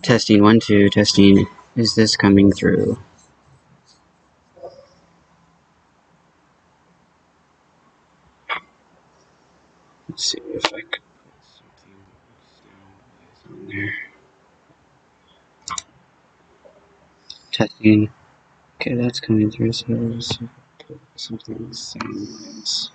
Testing 1, 2, testing. Is this coming through? Let's see if I could put something sound-wise on there. Testing. Okay, that's coming through, so let's put something sound-wise.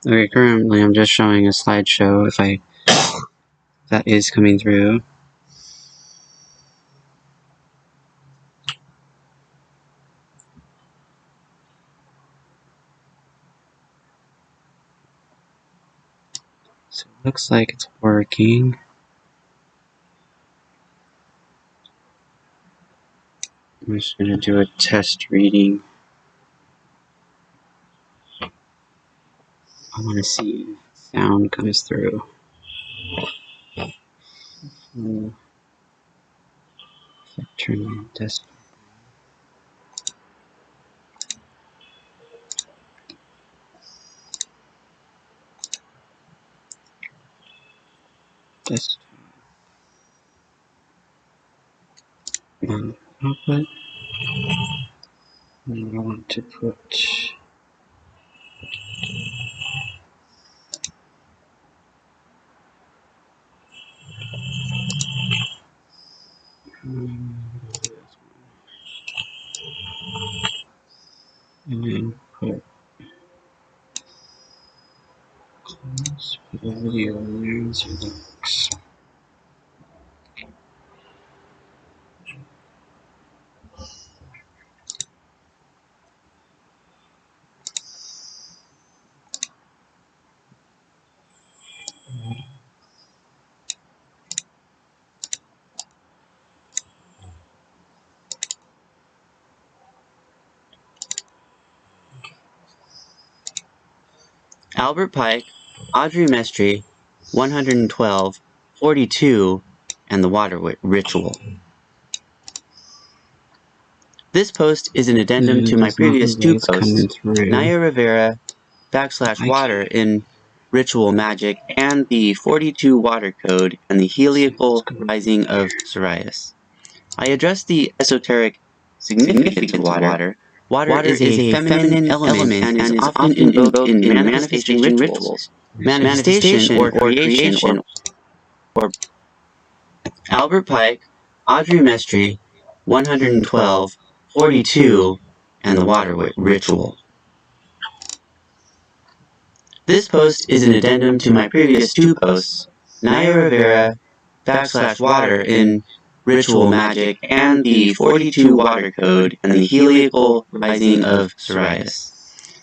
Okay, currently I'm just showing a slideshow if that is coming through. So it looks like it's working. I'm just going to do a test reading. I want to see if sound comes through. If I turn my desktop output, and I want to put and then put close, put a video in there and see if that works. Albert Pike, Audrey Mestry, 112, 42, and the Water Ritual. This post is an addendum to my previous two posts, Naya Rivera, /water in Ritual Magic, and the 42 Water Code and the Heliacal Rising of Sirius. I addressed the esoteric significance of water. Water is a feminine element and is often invoked in manifestation rituals. Manifestation or creation or Albert Pike, Audrey Mestry, 112, 42, and the Water Ritual. This post is an addendum to my previous two posts, Naya Rivera, /water in Ritual Magic, and the 42 Water Code and the Heliacal Rising of Sirius.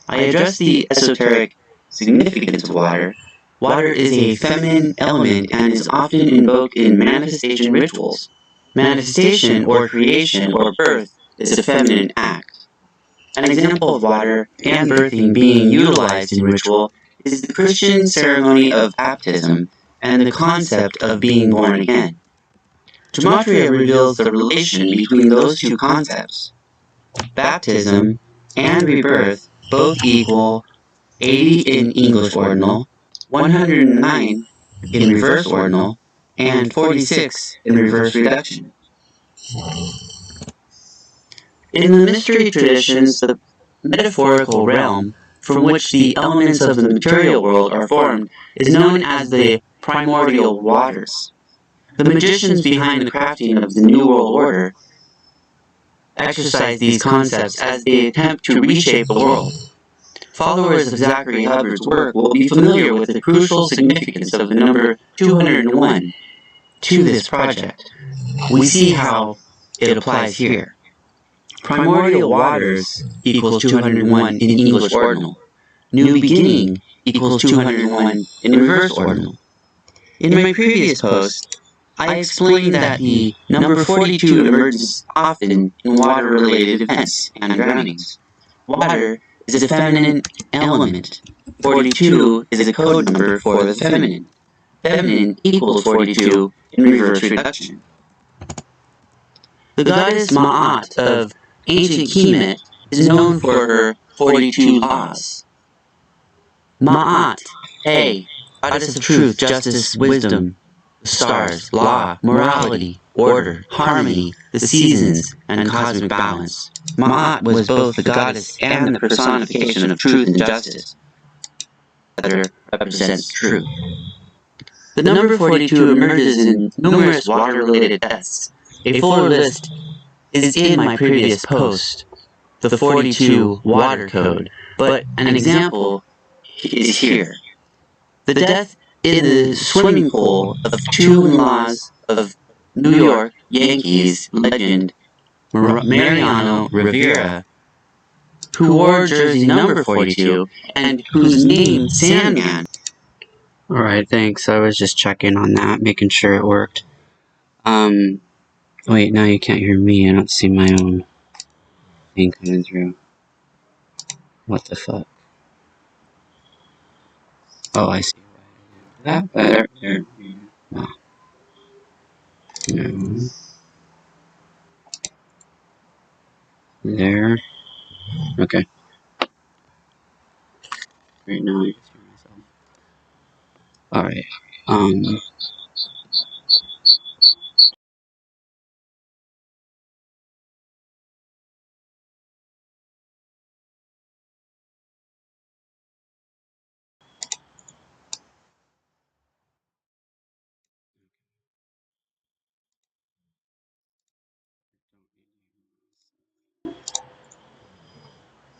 I addressed the esoteric significance of water. Water is a feminine element and is often invoked in manifestation rituals. Manifestation or creation or birth is a feminine act. An example of water and birthing being utilized in ritual is the Christian ceremony of baptism and the concept of being born again. Gematria reveals the relation between those two concepts. Baptism and rebirth both equal 80 in English ordinal, 109 in reverse ordinal, and 46 in reverse reduction. In the mystery traditions, the metaphorical realm from which the elements of the material world are formed is known as the primordial waters. The magicians behind the crafting of the New World Order exercise these concepts as they attempt to reshape the world. Followers of Zachary Hubbard's work will be familiar with the crucial significance of the number 201 to this project. We see how it applies here. Primordial waters equals 201 in English ordinal. New beginning equals 201 in reverse ordinal. In my previous post, I explained that the number 42 emerges often in water-related events and drownings. Water is a feminine element. 42 is a code number for the feminine. feminine equals 42 in reverse reduction. The goddess Ma'at of ancient Kemet is known for her 42 laws. Ma'at, A, goddess of truth, justice, wisdom, the stars, law, morality, order, harmony, the seasons, and cosmic balance. Ma'at was both the goddess and the personification of truth and justice. That represents truth. The number 42 emerges in numerous water-related deaths. A fuller list is in my previous post, the 42 water code, but an example is here. The death in the swimming pool of two in-laws of New York Yankees legend Mariano Rivera, who wore jersey number 42 and whose name Sandman. Alright, thanks. I was just checking on that, making sure it worked. Wait, now you can't hear me. I don't see my own thing coming through. What the fuck? Oh, I see. That better. There. No. There. Okay. Right now I just hear myself. Alright.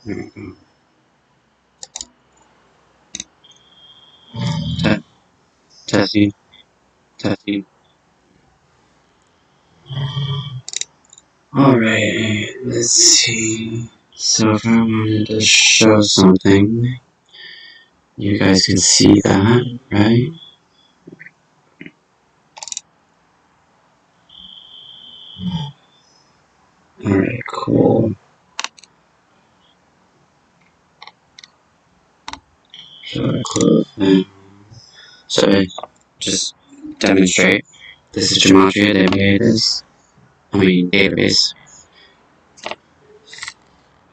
There we go. Testing. Testing. Alright, let's see. So if I wanted to show something, you guys can see that, right? Alright, cool. So I close that. So I just demonstrate. This is Gematria database.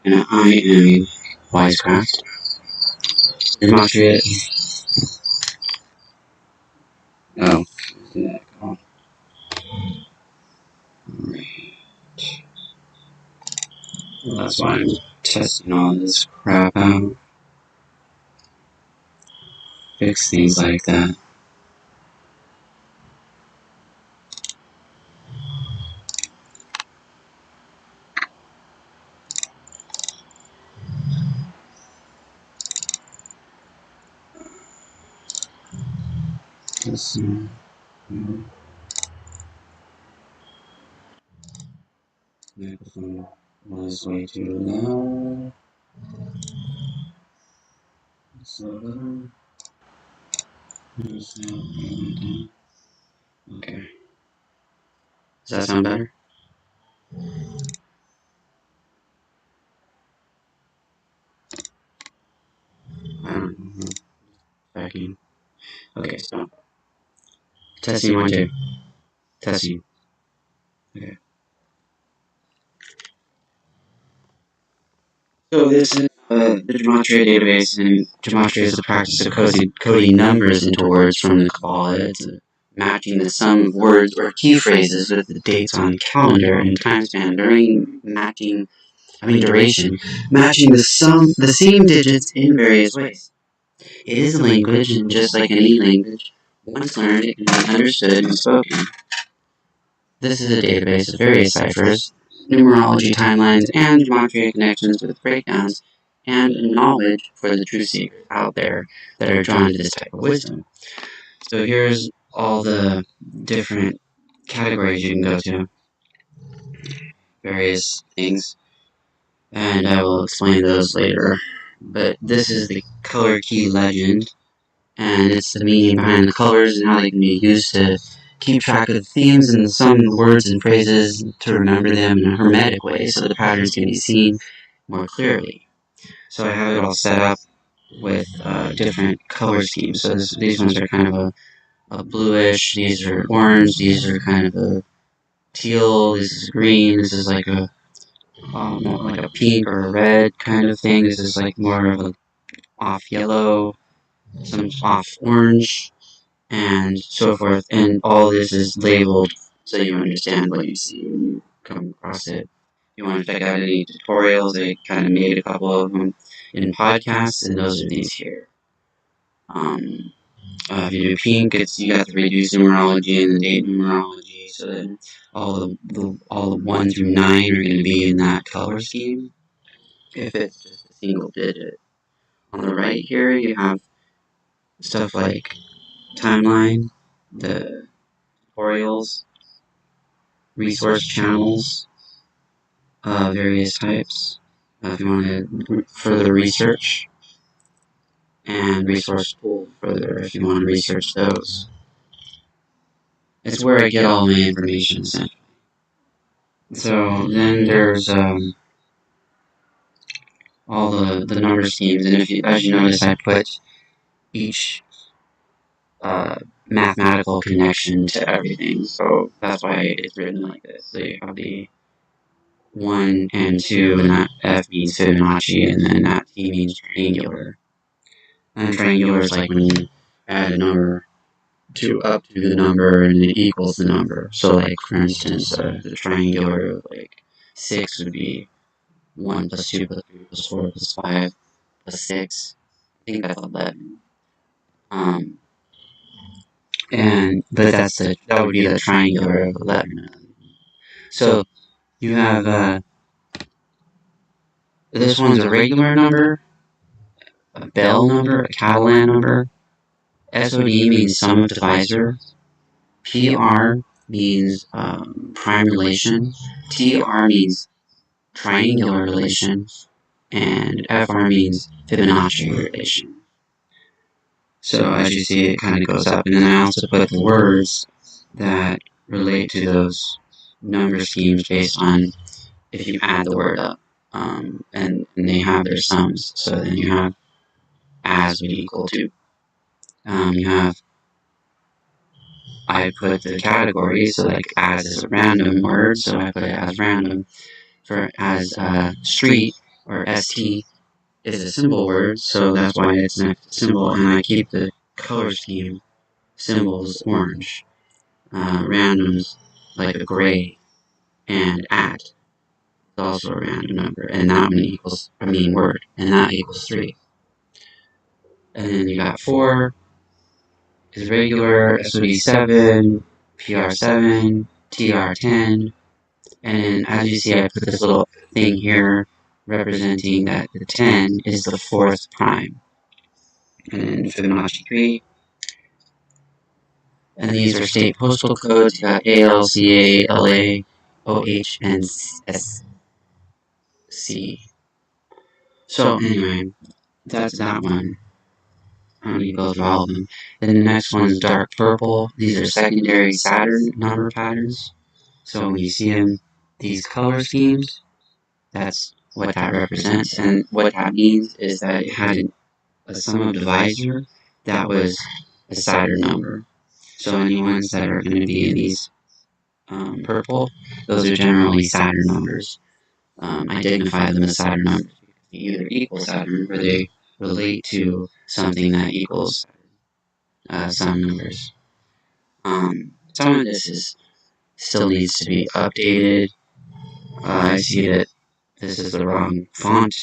And I am Wisecraft. Gematria. Oh. Well, that's why I'm testing all this crap out. Fix things like that. This microphone was way too loud. Slow down. Okay. Does that sound better? I don't know. Backing. Okay, so. Testing 1, 2. Testing. Okay. So this is the Gematria database, and Gematria is the practice of coding numbers into words from the Kabbalah. It's matching the sum of words or key phrases with the dates on the calendar and time span during duration, matching the same digits in various ways. It is a language, and just like any language, once learned, it can be understood and spoken. This is a database of various ciphers, numerology timelines, and gematria connections with breakdowns and knowledge for the true seekers out there that are drawn to this type of wisdom. So here's all the different categories you can go to, various things, and I will explain those later. But this is the color key legend, and it's the meaning behind the colors and how they can be used to keep track of themes and some words and phrases to remember them in a hermetic way so the patterns can be seen more clearly. So I have it all set up with different color schemes. So these ones are kind of a bluish, these are orange, these are kind of a teal, this is green, this is like a more like a pink or a red kind of thing, this is like more of a off yellow, some off orange, and so forth, and all this is labeled so you understand what you see when you come across it. If you want to check out any tutorials, I kind of made a couple of them in podcasts, and those are these here. If you do pink, you got the reduced numerology and the date numerology, so then all the 1 through 9 are going to be in that color scheme, if it's just a single digit. On the right here, you have stuff like timeline, the tutorials, resource channels, various types, if you want to further research, and resource pool further if you want to research those. It's where I get all my information, essentially. So then there's all the number schemes, and as you notice, I put each mathematical connection to everything, so that's why it's written like this. So you have the 1 and 2, and that F means Fibonacci, and then that T means triangular. And triangular is like when you add a number up to the number and it equals the number. So like for instance, the triangular of like 6 would be 1 plus 2 plus 3 plus 4 plus 5 plus 6. I think that's 11. But that would be the triangular of 11. So you have this one's a regular number, a Bell number, a Catalan number. SOD means sum of divisor. PR means prime relation. TR means triangular relation. And FR means Fibonacci relation. So as you see, it kind of goes up. And then I also put the words that relate to those number schemes based on if you add the word up. And they have their sums. So then you have as would equal to. You have, I put the category, so like as is a random word, so I put it as random. As street or ST is a symbol word, so that's why it's next to symbol, and I keep the color scheme symbols orange. Randoms like a gray, and at is also a random number, and that one equals a mean word, and that equals 3. And then you got 4 is regular, SOD7, PR7, TR10, and then as you see I put this little thing here representing that the 10 is the 4th prime. And then Fibonacci 3. And these are state postal codes. You got AL, CA, LA, OH, and SC. So anyway, that's that one. I don't need to go through all of them. Then the next one is dark purple. These are secondary Saturn number patterns. So when you see them, these color schemes, that's what that represents. And what that means is that it had a sum of divisor that was a Saturn number. So any ones that are going to be in these purple, those are generally Saturn numbers. I dignify them as Saturn numbers because they either equal Saturn or they relate to something that equals some numbers. Some of this still needs to be updated. I see that this is the wrong font,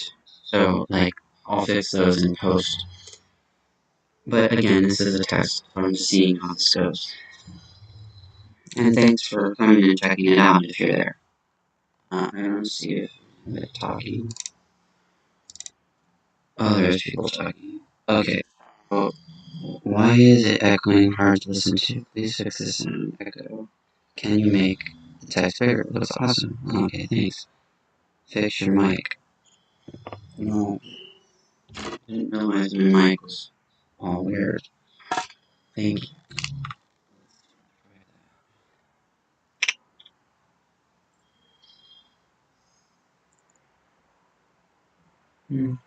so like I'll fix those in post. But again, this is a test, so I'm just seeing how this goes. And thanks for coming and checking it out if you're there. I don't see if they're talking. Oh, there's people talking. Okay. Well, why is it echoing hard to listen to? Please fix this sound echo. Can you make the text bigger? It looks awesome. Okay, thanks. Fix your mic. No, I didn't realize my mic was all weird. Thank you.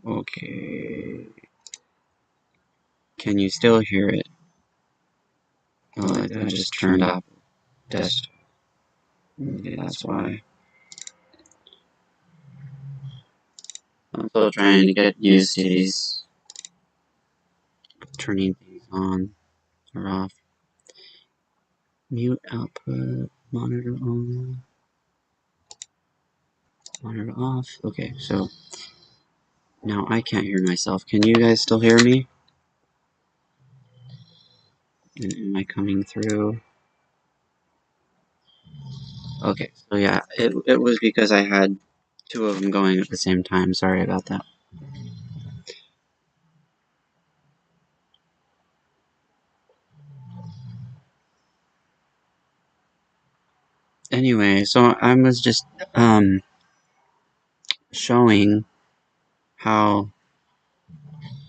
Okay. Can you still hear it? Oh, I just turned off desktop. Okay, that's why. I'm still trying to get used to these turning things on or off. Mute output, monitor on, monitor off. Okay, so now I can't hear myself. Can you guys still hear me? Am I coming through? Okay, so yeah, it was because I had two of them going at the same time. Sorry about that. Anyway, so I was just showing how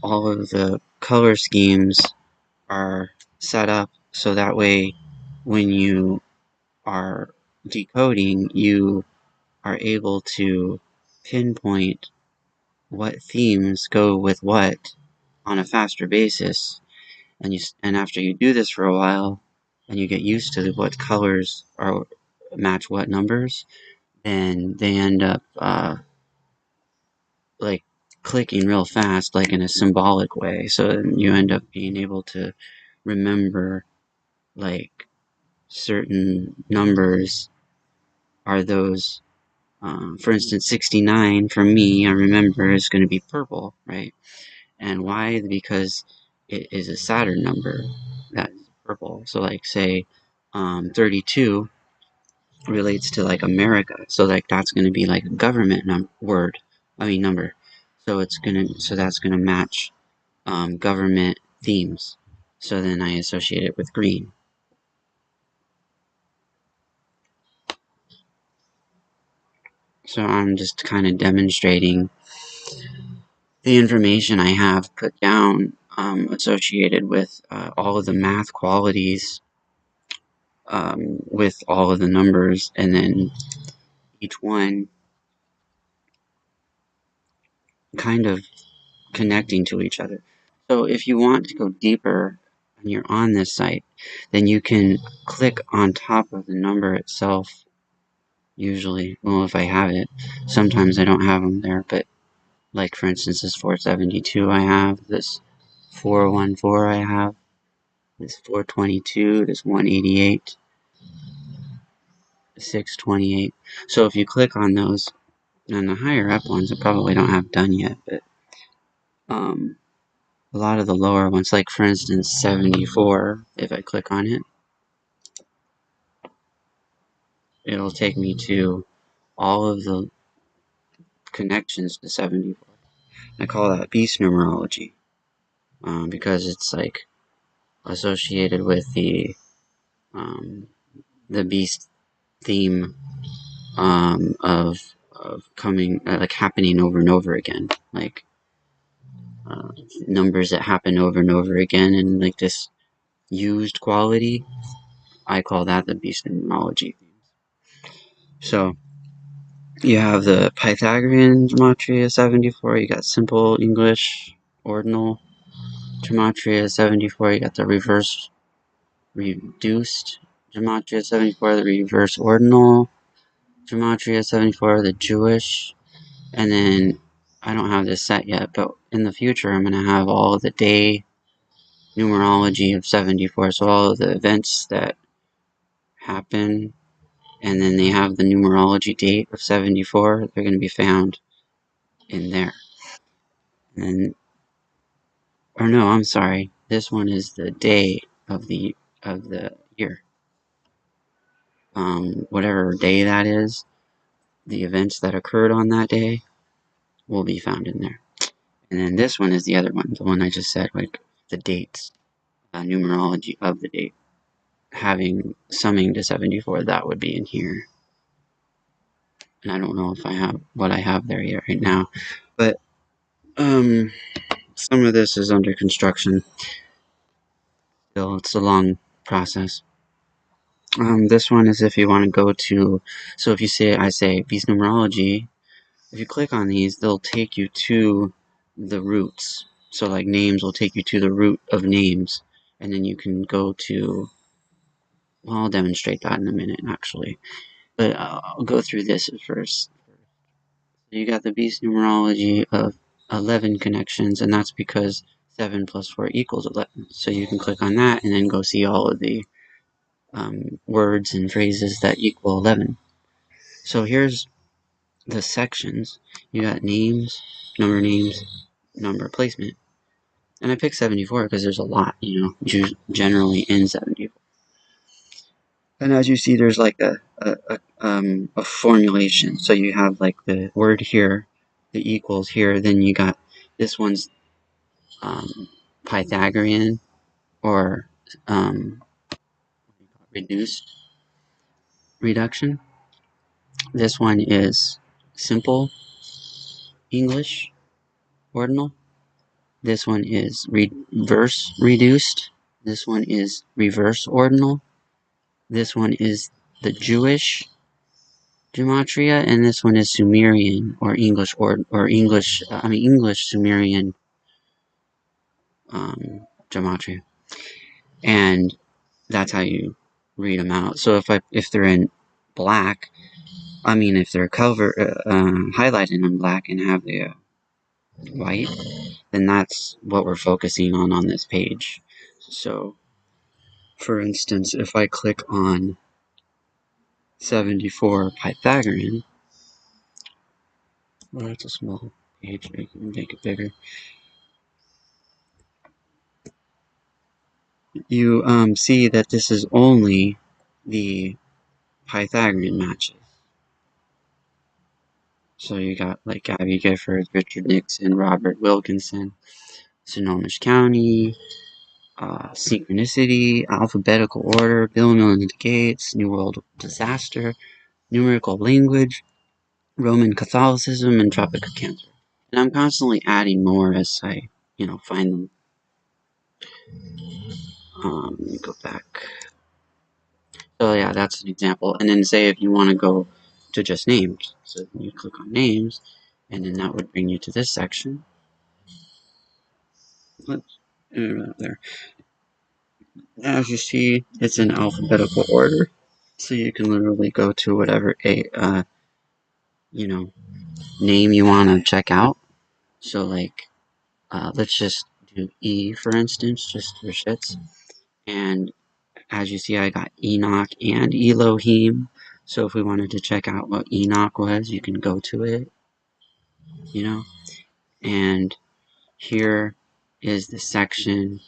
all of the color schemes are set up so that way when you are decoding, you are able to pinpoint what themes go with what on a faster basis. And after you do this for a while, and you get used to what colors are match what numbers, then they end up like clicking real fast, like in a symbolic way. So you end up being able to remember like certain numbers are those. For instance, 69 for me, I remember is going to be purple, right? And why? Because it is a Saturn number that's purple. So, like, say, 32 relates to like America. So, like, that's going to be like a government number. So that's gonna match government themes. So then I associate it with green. So I'm just kind of demonstrating the information I have put down associated with all of the math qualities with all of the numbers, and then each one kind of connecting to each other. So if you want to go deeper and you're on this site, then you can click on top of the number itself. Usually, well, if I have it, sometimes I don't have them there, but like for instance, this 472 I have, this 414 I have, this 422, this 188, 628. So if you click on those, and the higher up ones I probably don't have done yet, but a lot of the lower ones, like for instance 74, if I click on it, it'll take me to all of the connections to 74. I call that beast numerology because it's like associated with the beast theme of coming like happening over and over again, like numbers that happen over and over again, and like this used quality. I call that the beast numerology themes. So you have the Pythagorean Gematria 74. You got simple English ordinal Gematria 74. You got the reverse reduced Gematria 74. The reverse ordinal Gematria 74. The Jewish. And then I don't have this set yet, but in the future I'm going to have all of the day numerology of 74. So all of the events that happen, and then they have the numerology date of 74. They're going to be found in there. And or no, I'm sorry. This one is the day of the year. Whatever day that is, the events that occurred on that day will be found in there. And then this one is the other one, the one I just said, like the dates, numerology of the date, having summing to 74. That would be in here. And I don't know if I have what I have there yet right now, but some of this is under construction. Still, it's a long process. This one is if you want to go to, so if you say, I say beast numerology, if you click on these, they'll take you to the roots. So like names will take you to the root of names, and then you can go to, well, I'll demonstrate that in a minute actually, but I'll go through this first. You got the beast numerology of 11 connections, and that's because 7 plus 4 equals 11. So you can click on that and then go see all of the words and phrases that equal 11. So here's the sections. You got names, number placement. And I picked 74 because there's a lot, generally in 74. And as you see, there's like a formulation. So you have like the word here, the equals here, then you got this one's Pythagorean or reduced reduction. This one is simple English ordinal. This one is reverse reduced. This one is reverse ordinal. This one is the Jewish Gematria, and this one is Sumerian or English English Sumerian Gematria, and that's how you read them out. So if they're in black, if they're highlighted in black and have the white, then that's what we're focusing on this page. So, for instance, if I click on 74 Pythagorean, well, that's a small page, I can make it bigger. You see that this is only the Pythagorean matches. So you got like Gabby Gifford, Richard Nixon, Robert Wilkinson, Sonoma County, Synchronicity, Alphabetical Order, Bill and Melinda Gates, New World Disaster, Numerical Language, Roman Catholicism, and Tropical Cancer. And I'm constantly adding more as I, find them. Let me go back. So yeah, that's an example. And then say if you want to go to just names. So you click on names, and then that would bring you to this section. Oops, there. As you see, it's in alphabetical order. So you can literally go to whatever name you want to check out. So like, let's just do E, for instance, just for shits. And as you see, I got Enoch and Elohim. So if we wanted to check out what Enoch was, you can go to it, And here is the section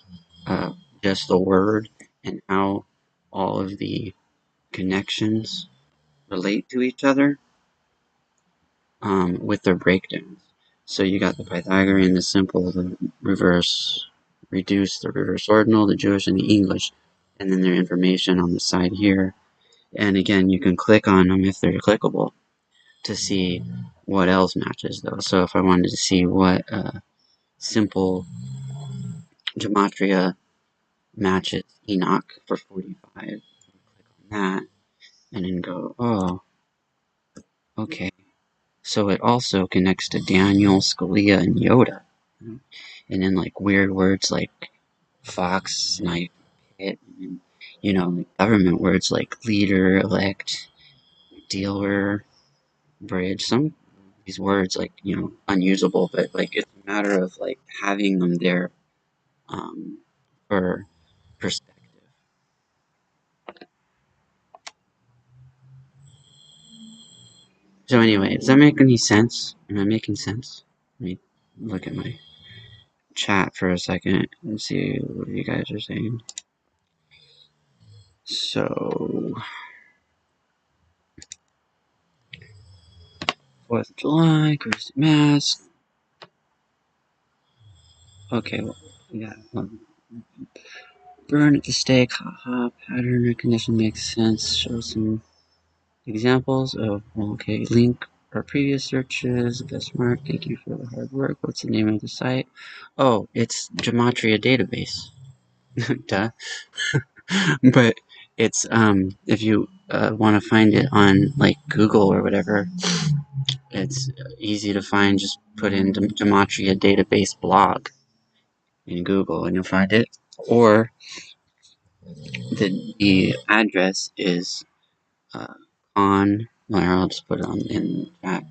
of just the word and how all of the connections relate to each other with their breakdowns. So you got the Pythagorean, the simple, the reverse reduced, the reverse ordinal, the Jewish, and the English, and then their information on the side here. And again, you can click on them if they're clickable to see what else matches those. So if I wanted to see what simple Gematria matches Enoch for 45, click on that, and then go, oh, okay. So it also connects to Daniel, Scalia, and Yoda. And then like weird words like fox, snipe, hit, and like government words like leader, elect, dealer, bridge. Some of these words like unusable, but like it's a matter of like having them there for perspective. So anyway, does that make any sense? Am I making sense? Let me look at my chat for a second and see what you guys are saying. So 4th of July, Christmas Mass. Okay, well, yeah. Burn at the stake, haha, pattern recognition makes sense. Show some examples of, okay, link our previous searches, best mark, thank you for the hard work. What's the name of the site? Oh, it's Gematria database. Duh. But it's, if you want to find it on, like, Google or whatever, it's easy to find. Just put in Gematria database blog, in Google and you'll find it. Or the address is on. Well, I'll just put it on in chat.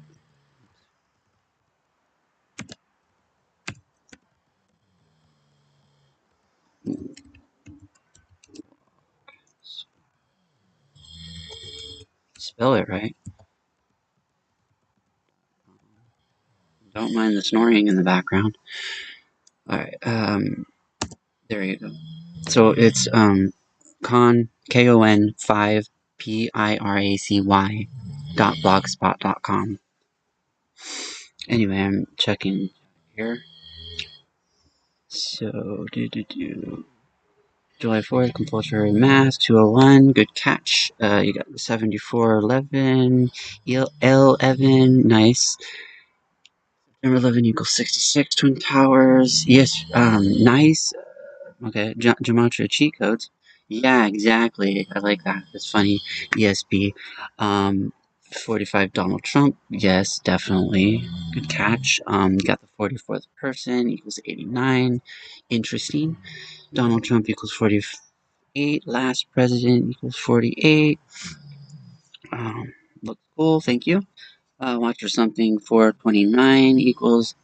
Spell it right. Don't mind the snoring in the background. Alright, there you go. So it's con KON 5 PIRACY .blogspot.com. Anyway, I'm checking here. So July 4th, compulsory mask, 201, good catch. You got 7411, L11, nice. Number 11 equals 66, Twin Towers. Yes, nice. Okay, Gematria cheat codes. Yeah, exactly. I like that. It's funny. ESP. 45 Donald Trump. Yes, definitely. Good catch. You got the 44th person equals 89. Interesting. Donald Trump equals 48. Last president equals 48. Looks cool. Thank you. Watch for something. 429 equals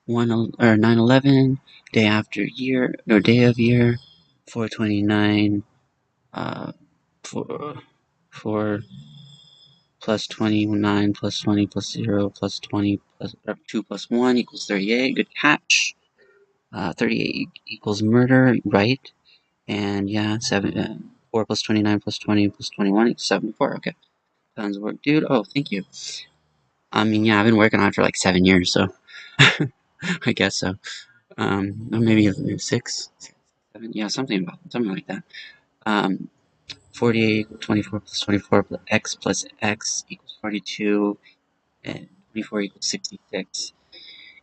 9/11. Day after year or day of year. 429. 4 plus 29 plus 20 plus 0 plus 20 plus 2 plus 1 equals 38. Good catch. 38 equals murder, right? And yeah, 4 plus 29 plus 20 plus 21 equals 74. Okay. Tons of work, dude. Oh, thank you. I mean, yeah, I've been working on it for like 7 years, so I guess so. Maybe 6, 7, yeah, something like that. 48, 24 plus 24 plus x equals 42, and 24 equals 66.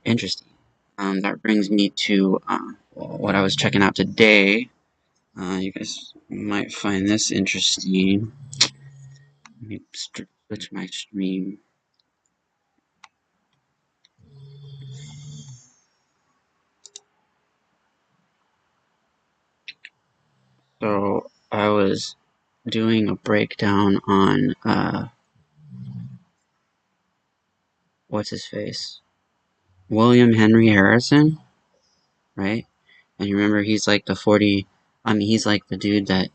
Interesting. That brings me to what I was checking out today. You guys might find this interesting. Let me switch my stream. So I was doing a breakdown on what's his face? William Henry Harrison, right? And you remember he's like he's like the dude that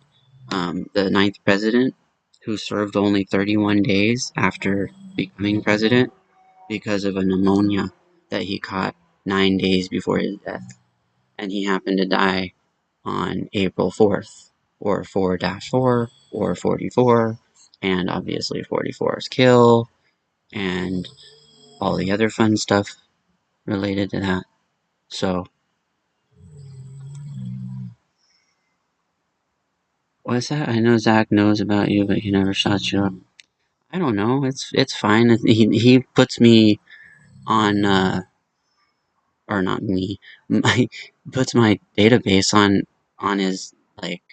the ninth president who served only 31 days after becoming president because of a pneumonia that he caught 9 days before his death. And he happened to die on April 4th, or 4-4, or 44, and obviously 44 is kill, and all the other fun stuff related to that. So, what's that? I know Zach knows about you, but he never shot you up. I don't know. It's fine. He puts me on or not me. My puts my database on his like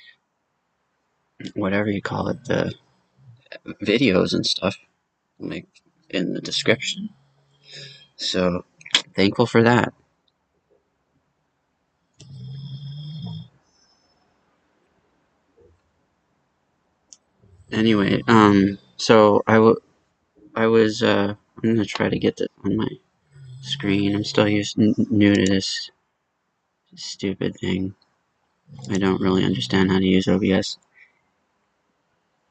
whatever you call it, the videos and stuff, like in the description. So thankful for that. Anyway, so I was I'm gonna try to get this on my screen. I'm still new to this stupid thing. I don't really understand how to use OBS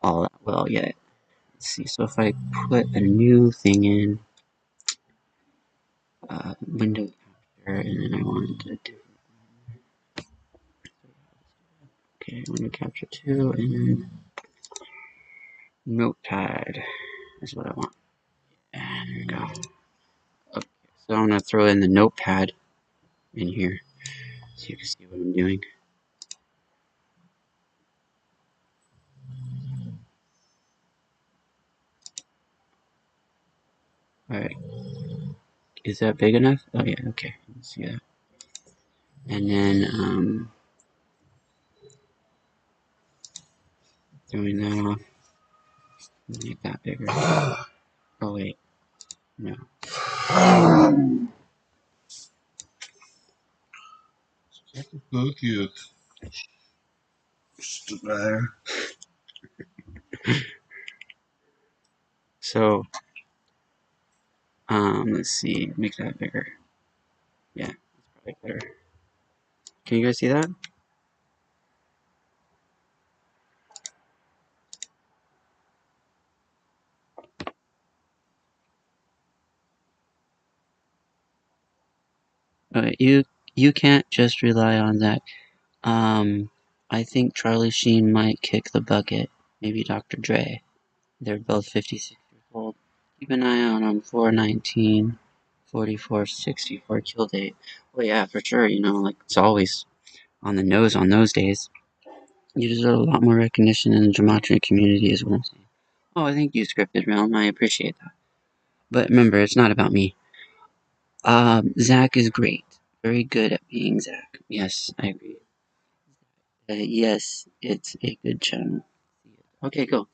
all that well yet. Let's see. So if I put a new thing in window capture, and then I want to do window capture 2, and then notepad is what I want. And there we go. Okay, so I'm gonna throw in the notepad in here so you can see what I'm doing. Alright. Is that big enough? Oh yeah, okay. Let's see that. And then throwing that off. Make that bigger. Oh wait. No. Fuck you. There. So, let's see, make that bigger. Yeah, that's probably better. Can you guys see that? You can't just rely on that. I think Charlie Sheen might kick the bucket. Maybe Dr. Dre. They're both 56 years old. Keep an eye on them. 419, 44, 64 kill date. Well, yeah, for sure. You know, like it's always on the nose on those days. You deserve a lot more recognition in the Gematria community, is what I'm saying. Oh, thank you, Scripted Realm. I appreciate that. But remember, it's not about me. Zach is great. Very good at being Zach. Yes, I agree. Yes, it's a good channel. Okay, go.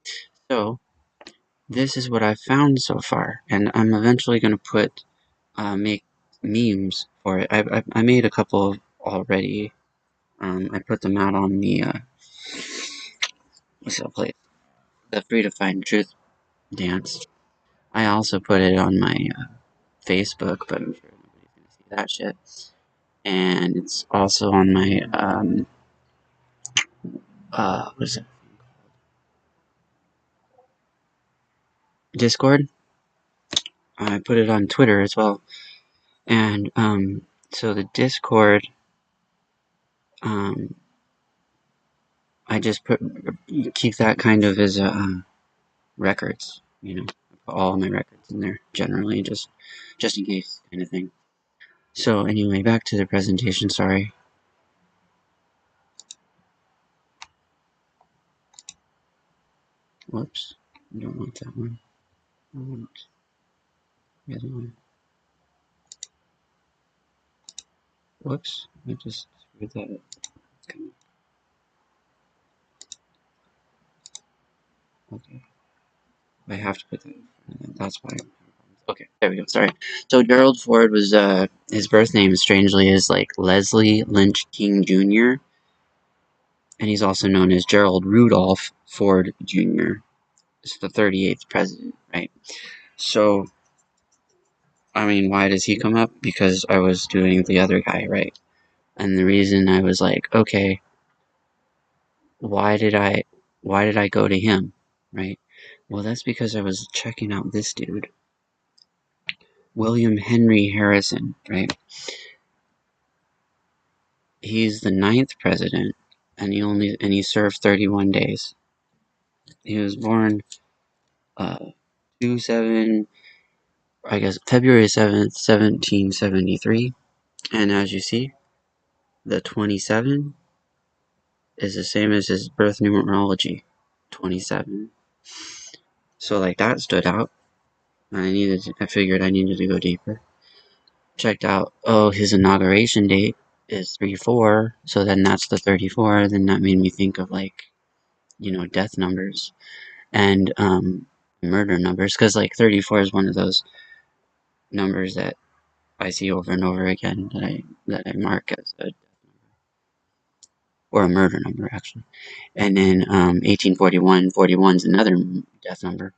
So, this is what I've found so far, and I'm eventually going to make memes for it. I made a couple already. I put them out on the, what's that place? The Free to Find Truth dance. I also put it on my Facebook, but I'm sure nobody's going to see that shit. And it's also on my, what is it? Discord. I put it on Twitter as well. And, so the Discord, um, I just keep that kind of as a, records, you know. I put all my records in there, generally, just in case, kind of thing. So anyway, back to the presentation, sorry. Whoops, I don't want that one. I want the other one. Whoops, I just screwed that up. Okay, I have to put that in front of that. That's why. Okay, there we go. Sorry. So Gerald Ford was his birth name, strangely, is like Leslie Lynch King Jr. And he's also known as Gerald Rudolph Ford Jr. It's the 38th president, right? So, I mean, why does he come up? Because I was doing the other guy, right? And the reason I was like, okay, why did I go to him, right? Well, that's because I was checking out this dude, William Henry Harrison, right? He's the 9th president, and he served 31 days. He was born, 27, I guess, February 7th, 1773, and as you see, the 27 is the same as his birth numerology, 27. So like that stood out. I figured I needed to go deeper. Checked out, oh, his inauguration date is 3/4, so then that's the 34. Then that made me think of like, you know, death numbers and murder numbers, because like 34 is one of those numbers that I see over and over again that I mark as a or a murder number actually. And then 1841, 41 is another death number.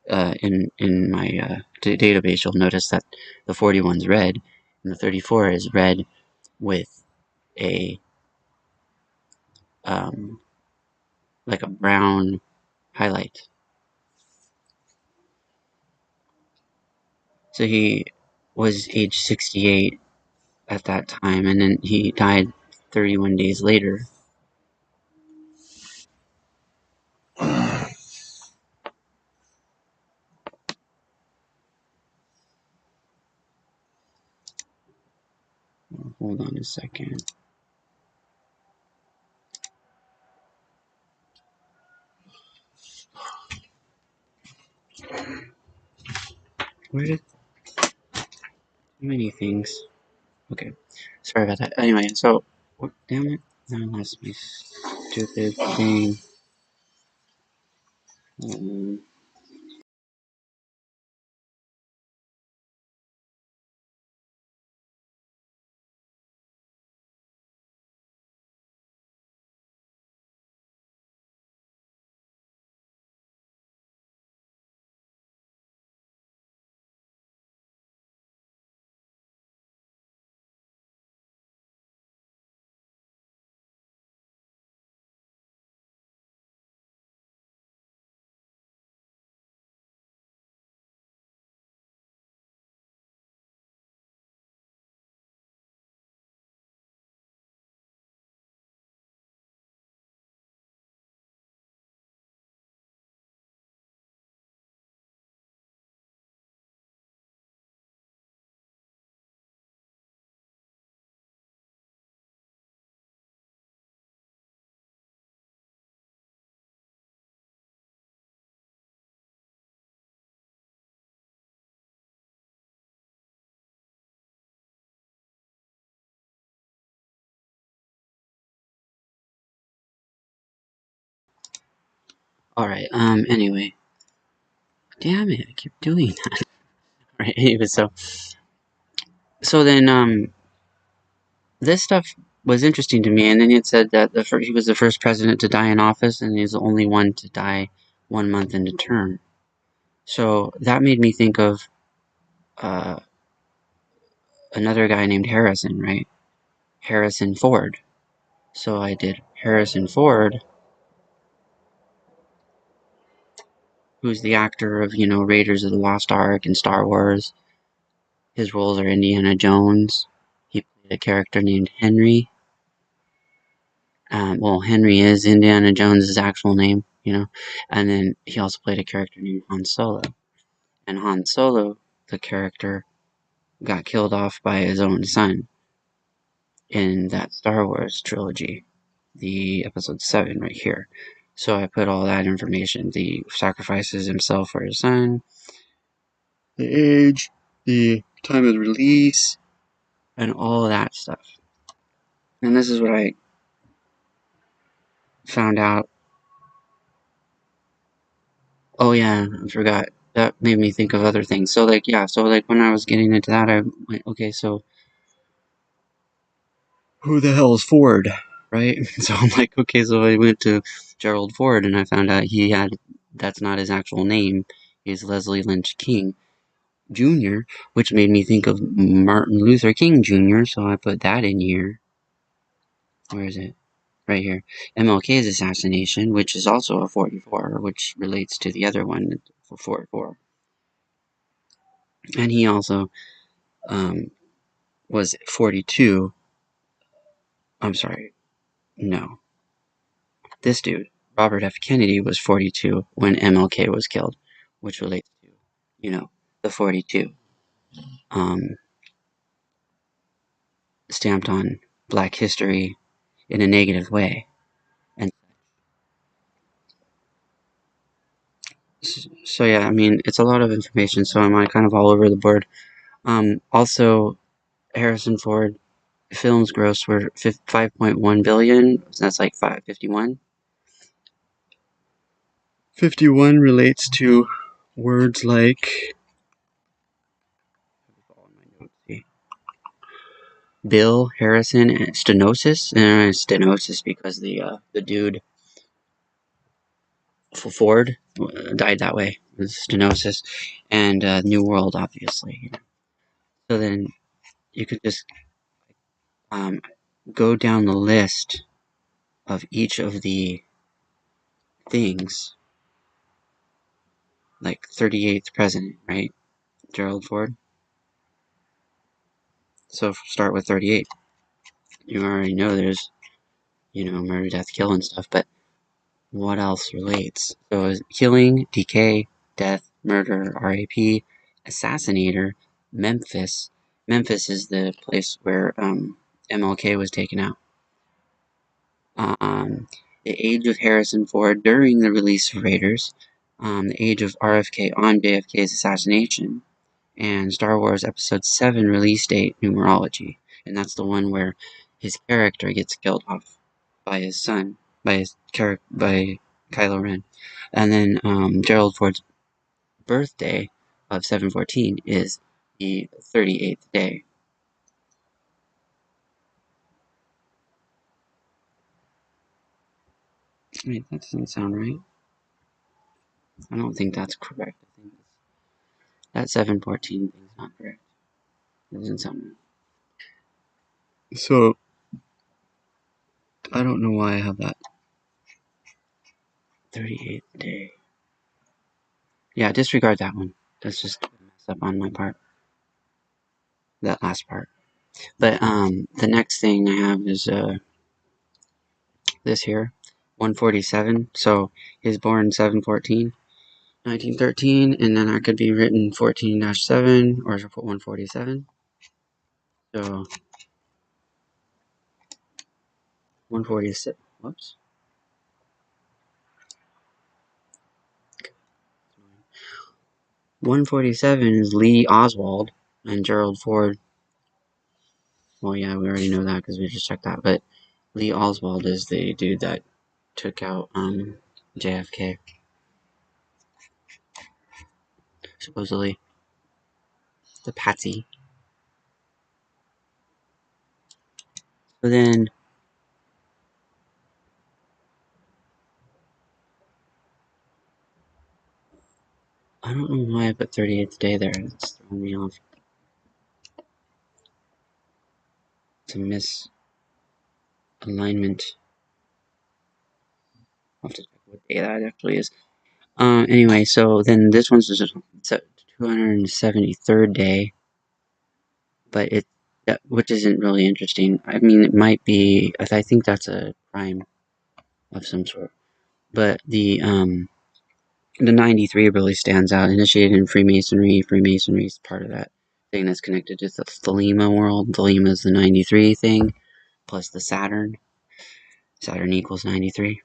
In my database, you'll notice that the 41 is red, and the 34 is red with a like a brown highlight. So he was age 68 at that time, and then he died 31 days later. Hold on a second. Where did too many things? Okay, sorry about that. Anyway, so what? Damn it! Now I lost my stupid thing. Alright, anyway. Damn it, I keep doing that. Right, anyway, so then, this stuff was interesting to me, and then it said that he was the first president to die in office, and he's the only one to die 1 month into term. So that made me think of another guy named Harrison, right? Harrison Ford. So I did Harrison Ford, who's the actor of, Raiders of the Lost Ark and Star Wars. His roles are Indiana Jones. He played a character named Henry. Well, Henry is Indiana Jones' actual name, And then he also played a character named Han Solo. And Han Solo, the character, got killed off by his own son in that Star Wars trilogy, the episode 7 right here. So I put all that information. The sacrifices himself for his son, the age, the time of release, and all that stuff. And this is what I found out. Oh yeah, I forgot. That made me think of other things. So when I was getting into that, I went, okay, so who the hell is Ford, right? So I'm like, okay, so I went to Gerald Ford, and I found out that's not his actual name. He's Leslie Lynch King Jr., which made me think of Martin Luther King Jr., so I put that in here. Where is it? Right here. MLK's assassination, which is also a 44, which relates to the other one, 44. And he also was 42. I'm sorry. No. This dude, Robert F. Kennedy, was 42 when MLK was killed, which relates to, the 42. Stamped on black history in a negative way. And so, yeah, I mean, it's a lot of information, so I'm kind of all over the board. Also, Harrison Ford films gross were 5.1 billion. So that's like 551. 51 relates to words like Bill, Harrison, and stenosis. And stenosis because the dude Ford died that way. It was stenosis, and New World, obviously. So then you could just go down the list of each of the things, like 38th president, right? Gerald Ford. So start with 38. You already know there's, murder, death, kill, and stuff, but what else relates? So killing, decay, death, murder, RAP, assassinator, Memphis. Memphis is the place where MLK was taken out. The age of Harrison Ford during the release of Raiders. The age of RFK on JFK's assassination. And Star Wars Episode 7 release date numerology. And that's the one where his character gets killed off by his son, by Kylo Ren. And then Gerald Ford's birthday of 7/14 is the 38th day. Wait, that doesn't sound right. I don't think that's correct. I think that 7/14 thing is not correct. It doesn't sound right. So, I don't know why I have that 38th day. Yeah, disregard that one. That's just a mess up on my part. That last part. But the next thing I have is this here, 147. So he's born 7/14, 1913, and then that could be written 14-7 or 147. So 146. Whoops. 147 is Lee Oswald and Gerald Ford. Well, yeah, we already know that because we just checked that. But Lee Oswald is the dude that took out JFK. supposedly. The patsy. So then, I don't know why I put 38th day there. It's throwing me off. It's a misalignment. I'll have to check what day that actually is. Anyway, so then this one's just 273rd day, but which isn't really interesting. I mean, it might be. I think that's a crime of some sort. But the 93 really stands out. Initiated in Freemasonry. Freemasonry is part of that thing that's connected to the Thelema world. Thelema is the 93 thing, plus the Saturn. Saturn equals 93.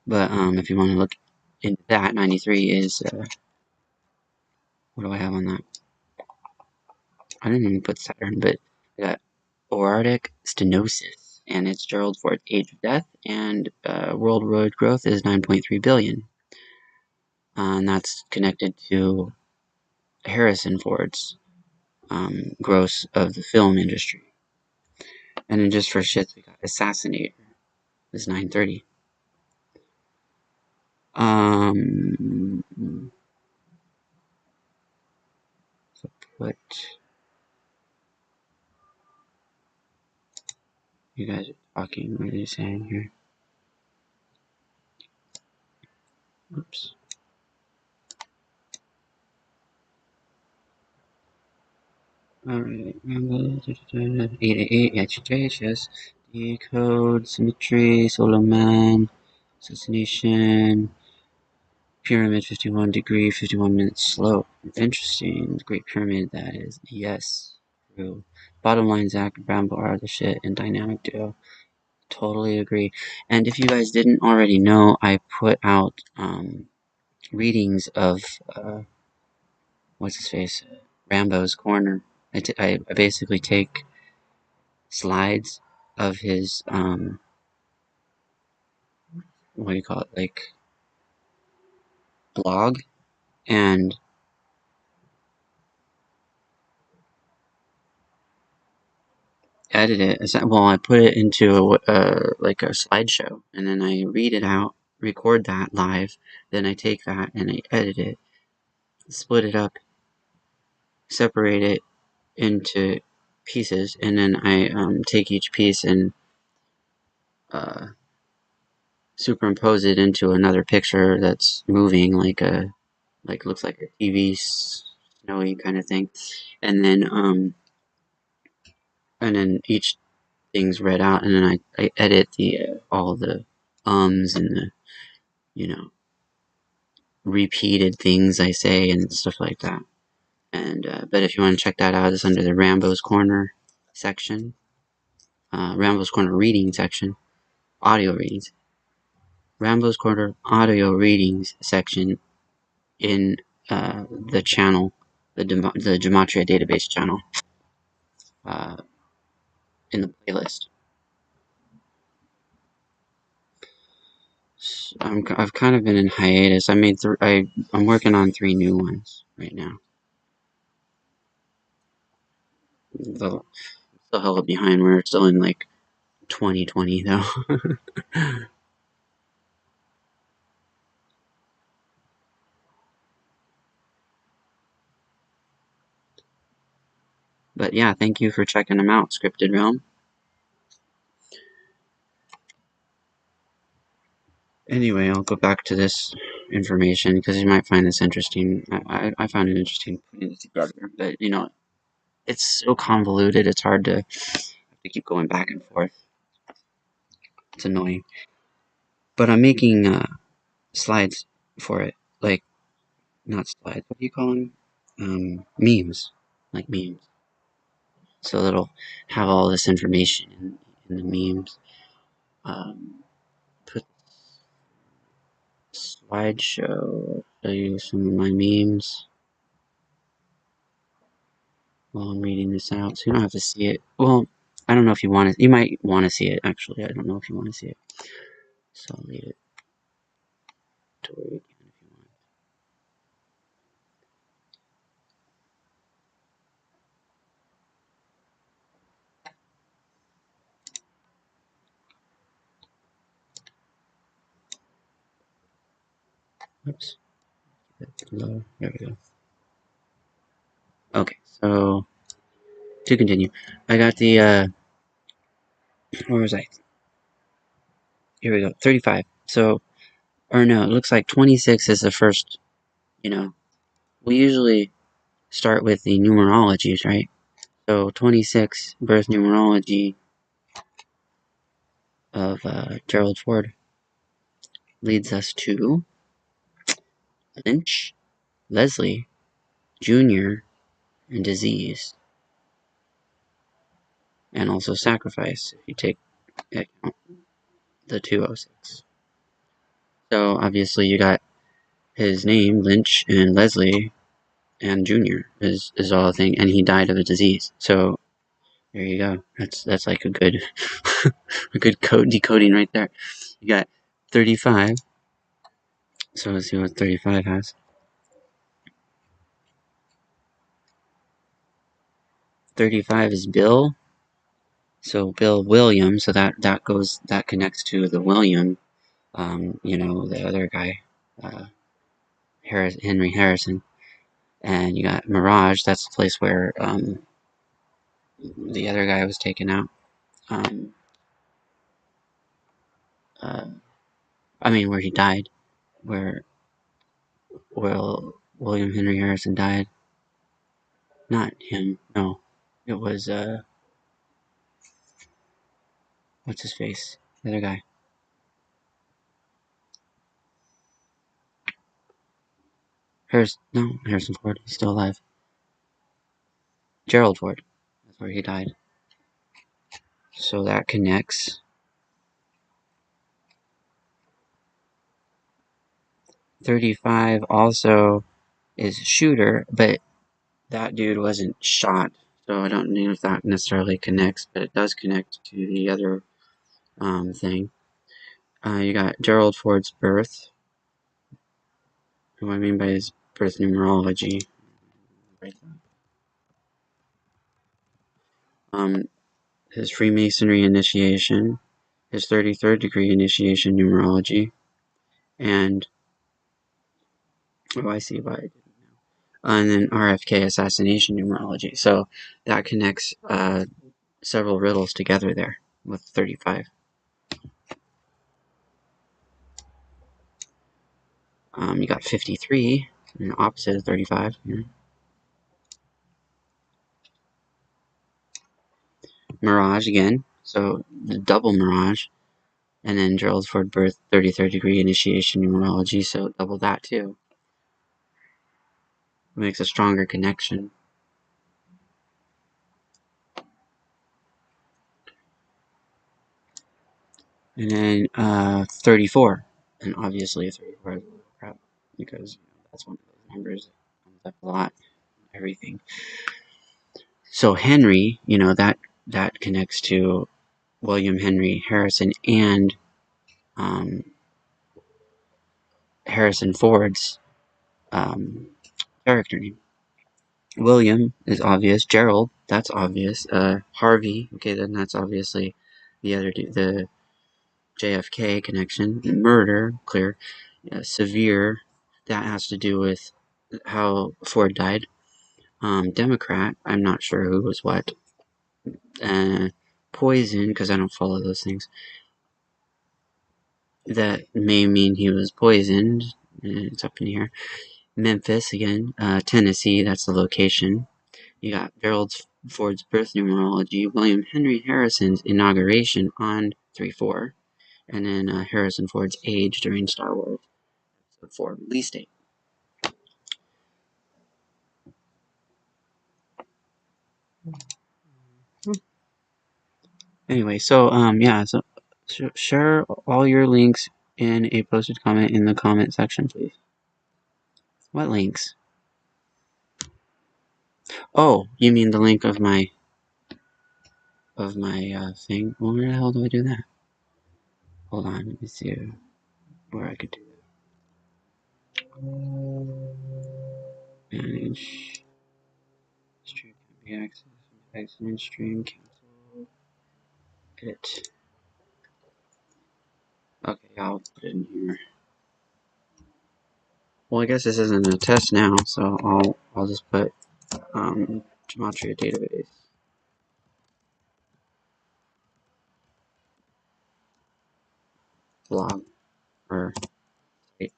But if you want to look into that, 93 is what do I have on that? I didn't even put Saturn, but I got aortic stenosis, and it's Gerald Ford's age of death, and worldwide growth is 9.3 billion. And that's connected to Harrison Ford's gross of the film industry. And then just for shits, we got Assassinator. It's 930. So put you guys are talking. What are you saying here? Oops. Alright, 888, yes. Decode, symmetry, solar man, assassination, pyramid, 51 degree, 51 minute slope. Interesting. The Great Pyramid, that is. Yes. True. Bottom line, Zach and Bramble are the shit in Dynamic Duo. Totally agree. And if you guys didn't already know, I put out readings of what's his face, Rambo's Corner. I basically take slides of his what do you call it, like blog, and edit it. Well, I put it into like a slideshow, and then I read it out, record that live. Then I take that and I edit it, split it up, separate it into pieces, and then I take each piece and uh, superimpose it into another picture that's moving, like looks like a TV snowy kind of thing, and then each thing's read out, and then I edit the all the ums and the you know repeated things I say and stuff like that. And but if you want to check that out, it's under the Rambo's Corner section, Rambo's Corner reading section, audio readings. Rambo's Corner audio readings section in the channel, the Gematria database channel, uh, in the playlist. I've kind of been in hiatus. I'm working on 3 new ones right now. Still hella behind. We're still in like 2020 though. But yeah, thank you for checking them out, Scripted Realm. Anyway, I'll go back to this information because you might find this interesting. I found it interesting putting it together, but it's so convoluted. It's hard to keep going back and forth. It's annoying. But I'm making slides for it, like not slides. What do you call them? Memes, like memes. So it'll have all this information in the memes. Put slideshow. Show you some of my memes while I'm reading this out, so you don't have to see it. Well, I don't know if you want to. You might want to see it. Actually, I don't know if you want to see it. So I'll leave it. inventory again if you want. Oops. Low. There we go. Okay, so to continue, I got the where was I? Here we go. 35. So, or no, it looks like 26 is the first. You know, we usually start with the numerologies, right? So 26 birth numerology of Gerald Ford leads us to Lynch, Leslie, Junior, and disease, and also sacrifice if you take account the 206. So obviously you got his name, Lynch, and Leslie, and Junior is all a thing, and he died of a disease. So there you go. That's like a good a good code decoding right there. You got 35. So let's see what 35 has. 35 is Bill. So Bill William. So that connects to the William. You know, the other guy, Henry Harrison. And you got Mirage. That's the place where the other guy was taken out. Uh, I mean, where he died, where William Henry Harrison died. Not him. No, it was what's his face? The other guy. Harrison Ford. He's still alive. Gerald Ford. That's where he died. So that connects. 35 also is shooter, but that dude wasn't shot. So I don't know if that necessarily connects, but it does connect to the other thing. You got Gerald Ford's birth. What I mean by his birth numerology. His Freemasonry initiation, his 33rd degree initiation numerology, and oh, I see why I didn't know. And then RFK assassination numerology. So that connects several riddles together there with 35. You got 53, opposite of 35. Mirage again, so the double Mirage. And then Gerald Ford birth, 33rd degree initiation numerology, so double that too. It makes a stronger connection. And then 34. And obviously 34 is a little crap, because that's one of those numbers that comes up a lot, everything. So Henry, that connects to William Henry Harrison and Harrison Ford's character name. William is obvious. Gerald, that's obvious. Harvey, okay, then that's obviously the other the JFK connection. Murder, clear. Severe, that has to do with how Ford died. Democrat, I'm not sure who was what. Poison, because I don't follow those things. That may mean he was poisoned. It's up in here. Memphis again. Tennessee, that's the location. You got Gerald Ford's birth numerology, William Henry Harrison's inauguration on 3/4, and then Harrison Ford's age during Star Wars Episode 4 release date. Anyway, so yeah, so share all your links in a posted comment in the comment section, please. What links? Oh, you mean the link of my thing? Well, where the hell do I do that? Hold on, let me see where I could do that. Manage. Stream can be accessed. Accident stream cancel. Edit. Okay, I'll put it in here. Well, I guess this isn't a test now, so I'll just put Gematria database log or state.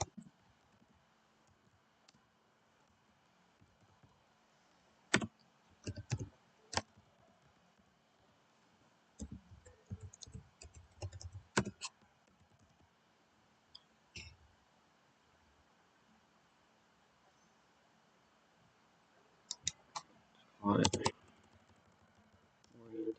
Audit orientation.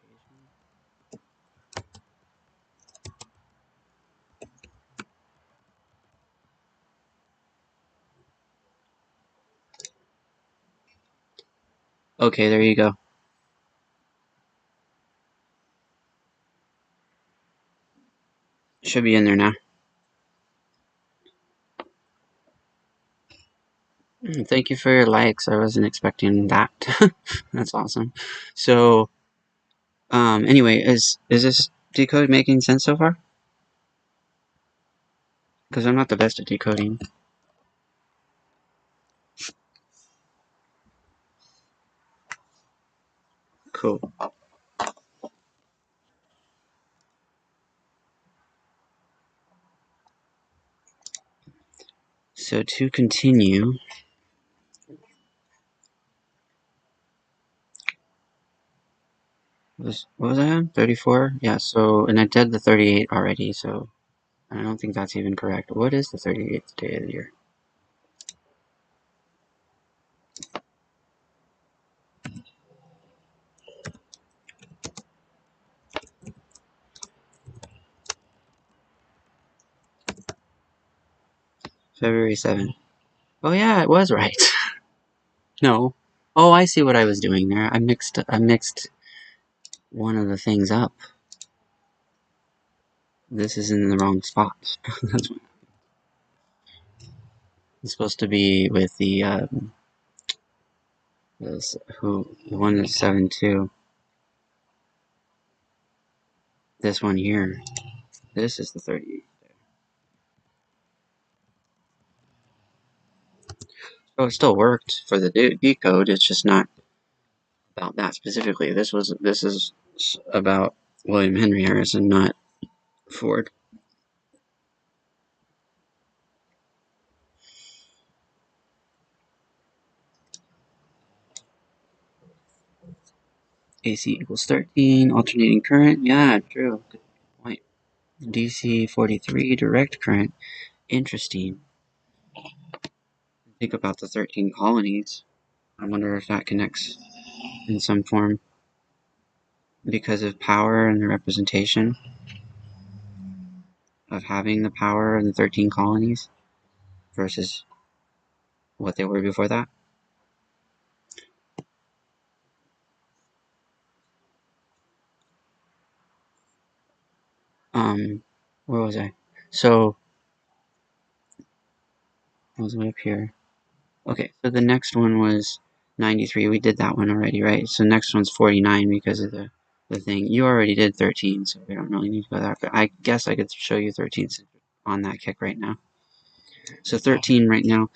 Okay, there you go. Should be in there now. Thank you for your likes. I wasn't expecting that. That's awesome. So, anyway, is this decode making sense so far? Because I'm not the best at decoding. Cool. So to continue, what was I on? 34? Yeah, so, and I did the 38 already, so I don't think that's even correct. What is the 38th day of the year? February 7th. Oh yeah, it was right. No. Oh, I see what I was doing there. I mixed one of the things up. This is in the wrong spot. That's what it's supposed to be with the the one that's 7-2. This one here. This is the 38th. So it still worked for the decode. It's just not about that specifically. This is about William Henry Harrison, not Ford. AC equals 13. Alternating current. Yeah, true. Good point. DC 43. Direct current. Interesting. Think about the 13 colonies. I wonder if that connects in some form because of power and the representation of having the power in the 13 colonies versus what they were before that. Where was I? So, I was way up here. Okay, so the next one was 93. We did that one already, right? So next one's 49 because of the thing. You already did 13, so we don't really need to go there. But I guess I could show you 13 on that kick right now. So 13 right now,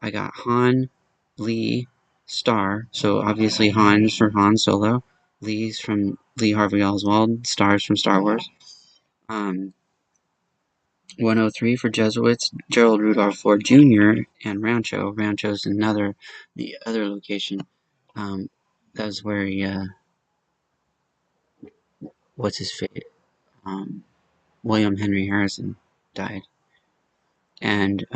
I got Han, Lee, Star. So obviously Han's for Han Solo. Lee's from Lee Harvey Oswald. Star's from Star Wars. 103 for Jesuits, Gerald Rudolph Ford Jr. and Rancho. Rancho's the other location. That's where he, what's his face? William Henry Harrison died. And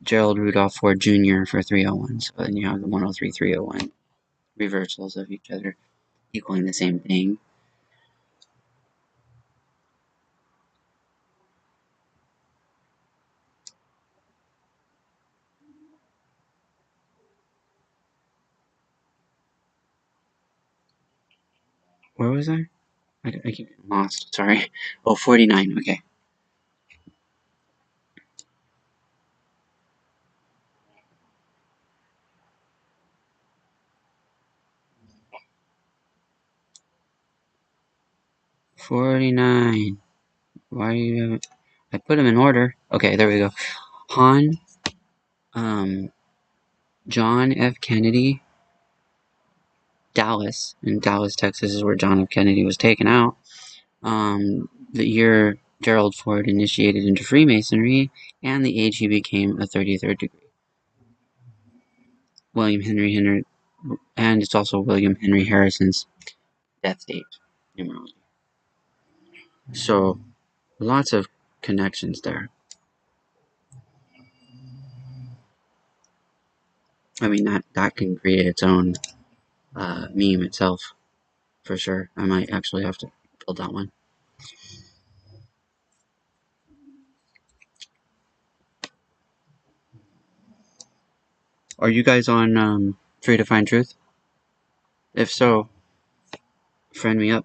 Gerald Rudolph Ford Jr. for 301. So then you have the 103, 301 reversals of each other equaling the same thing. Where was I? I keep getting lost. Sorry. Oh, 49. Okay. 49. Why do you have it? I put them in order. Okay, there we go. Han, John F. Kennedy, Dallas. In Dallas, Texas is where John F. Kennedy was taken out. The year Gerald Ford initiated into Freemasonry, and the age he became a 33rd degree. William Henry, and it's also William Henry Harrison's death date, numerology. So, lots of connections there. I mean, that can create its own meme itself, for sure. I might actually have to build that one. Are you guys on Free to Find Truth? If so, friend me up.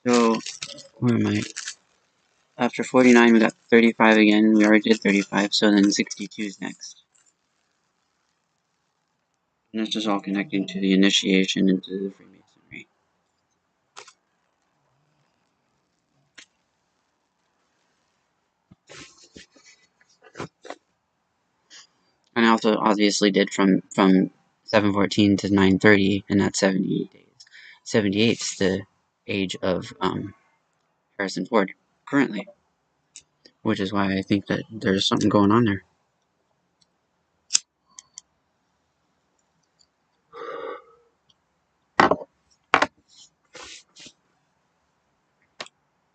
So, where am I? After 49, we got 35 again. We already did 35, so then 62 is next. And that's just all connecting to the initiation into the Freemasonry. And I also obviously did from 714 to 930, and that's 78 days. 78 is the age of Harrison Ford currently, which is why I think that there's something going on there.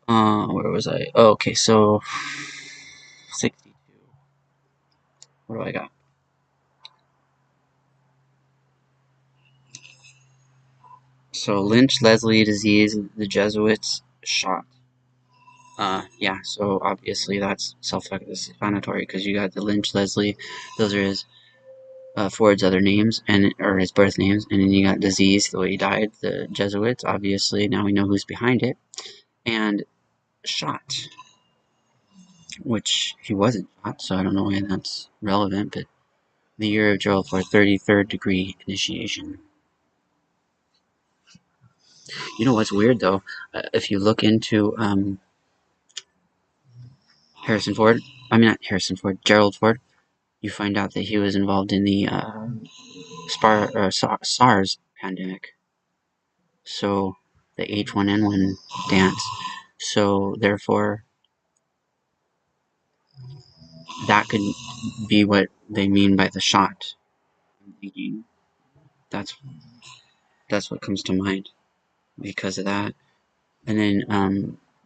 Where was I? Oh, okay, so 62. What do I got? So Lynch-Leslie disease, the Jesuits shot. Yeah, so obviously that's self-explanatory because you got the Lynch-Leslie, those are his Ford's other names or his birth names, and then you got disease, the way he died, the Jesuits. Obviously, now we know who's behind it, and shot, which he wasn't shot, so I don't know why that's relevant. But the year of Gerald for 33rd degree initiation. You know what's weird though? If you look into Harrison Ford, I mean not Harrison Ford, Gerald Ford, you find out that he was involved in the SARS pandemic. So the H1N1 dance. So therefore, that could be what they mean by the shot. I'm thinking that's what comes to mind because of that. And then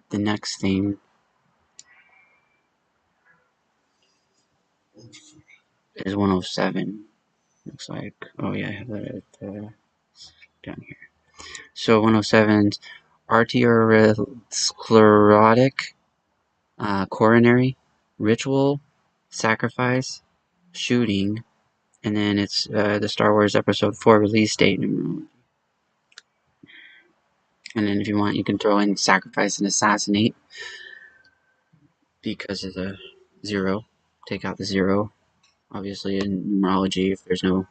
the next thing is 107. Looks like, oh yeah, I have that down here. So 107's arteriosclerotic coronary ritual sacrifice shooting, and then it's the Star Wars Episode 4 release date numerology. And then if you want, you can throw in sacrifice and assassinate because of the 0. Take out the 0. Obviously, in numerology, if there's a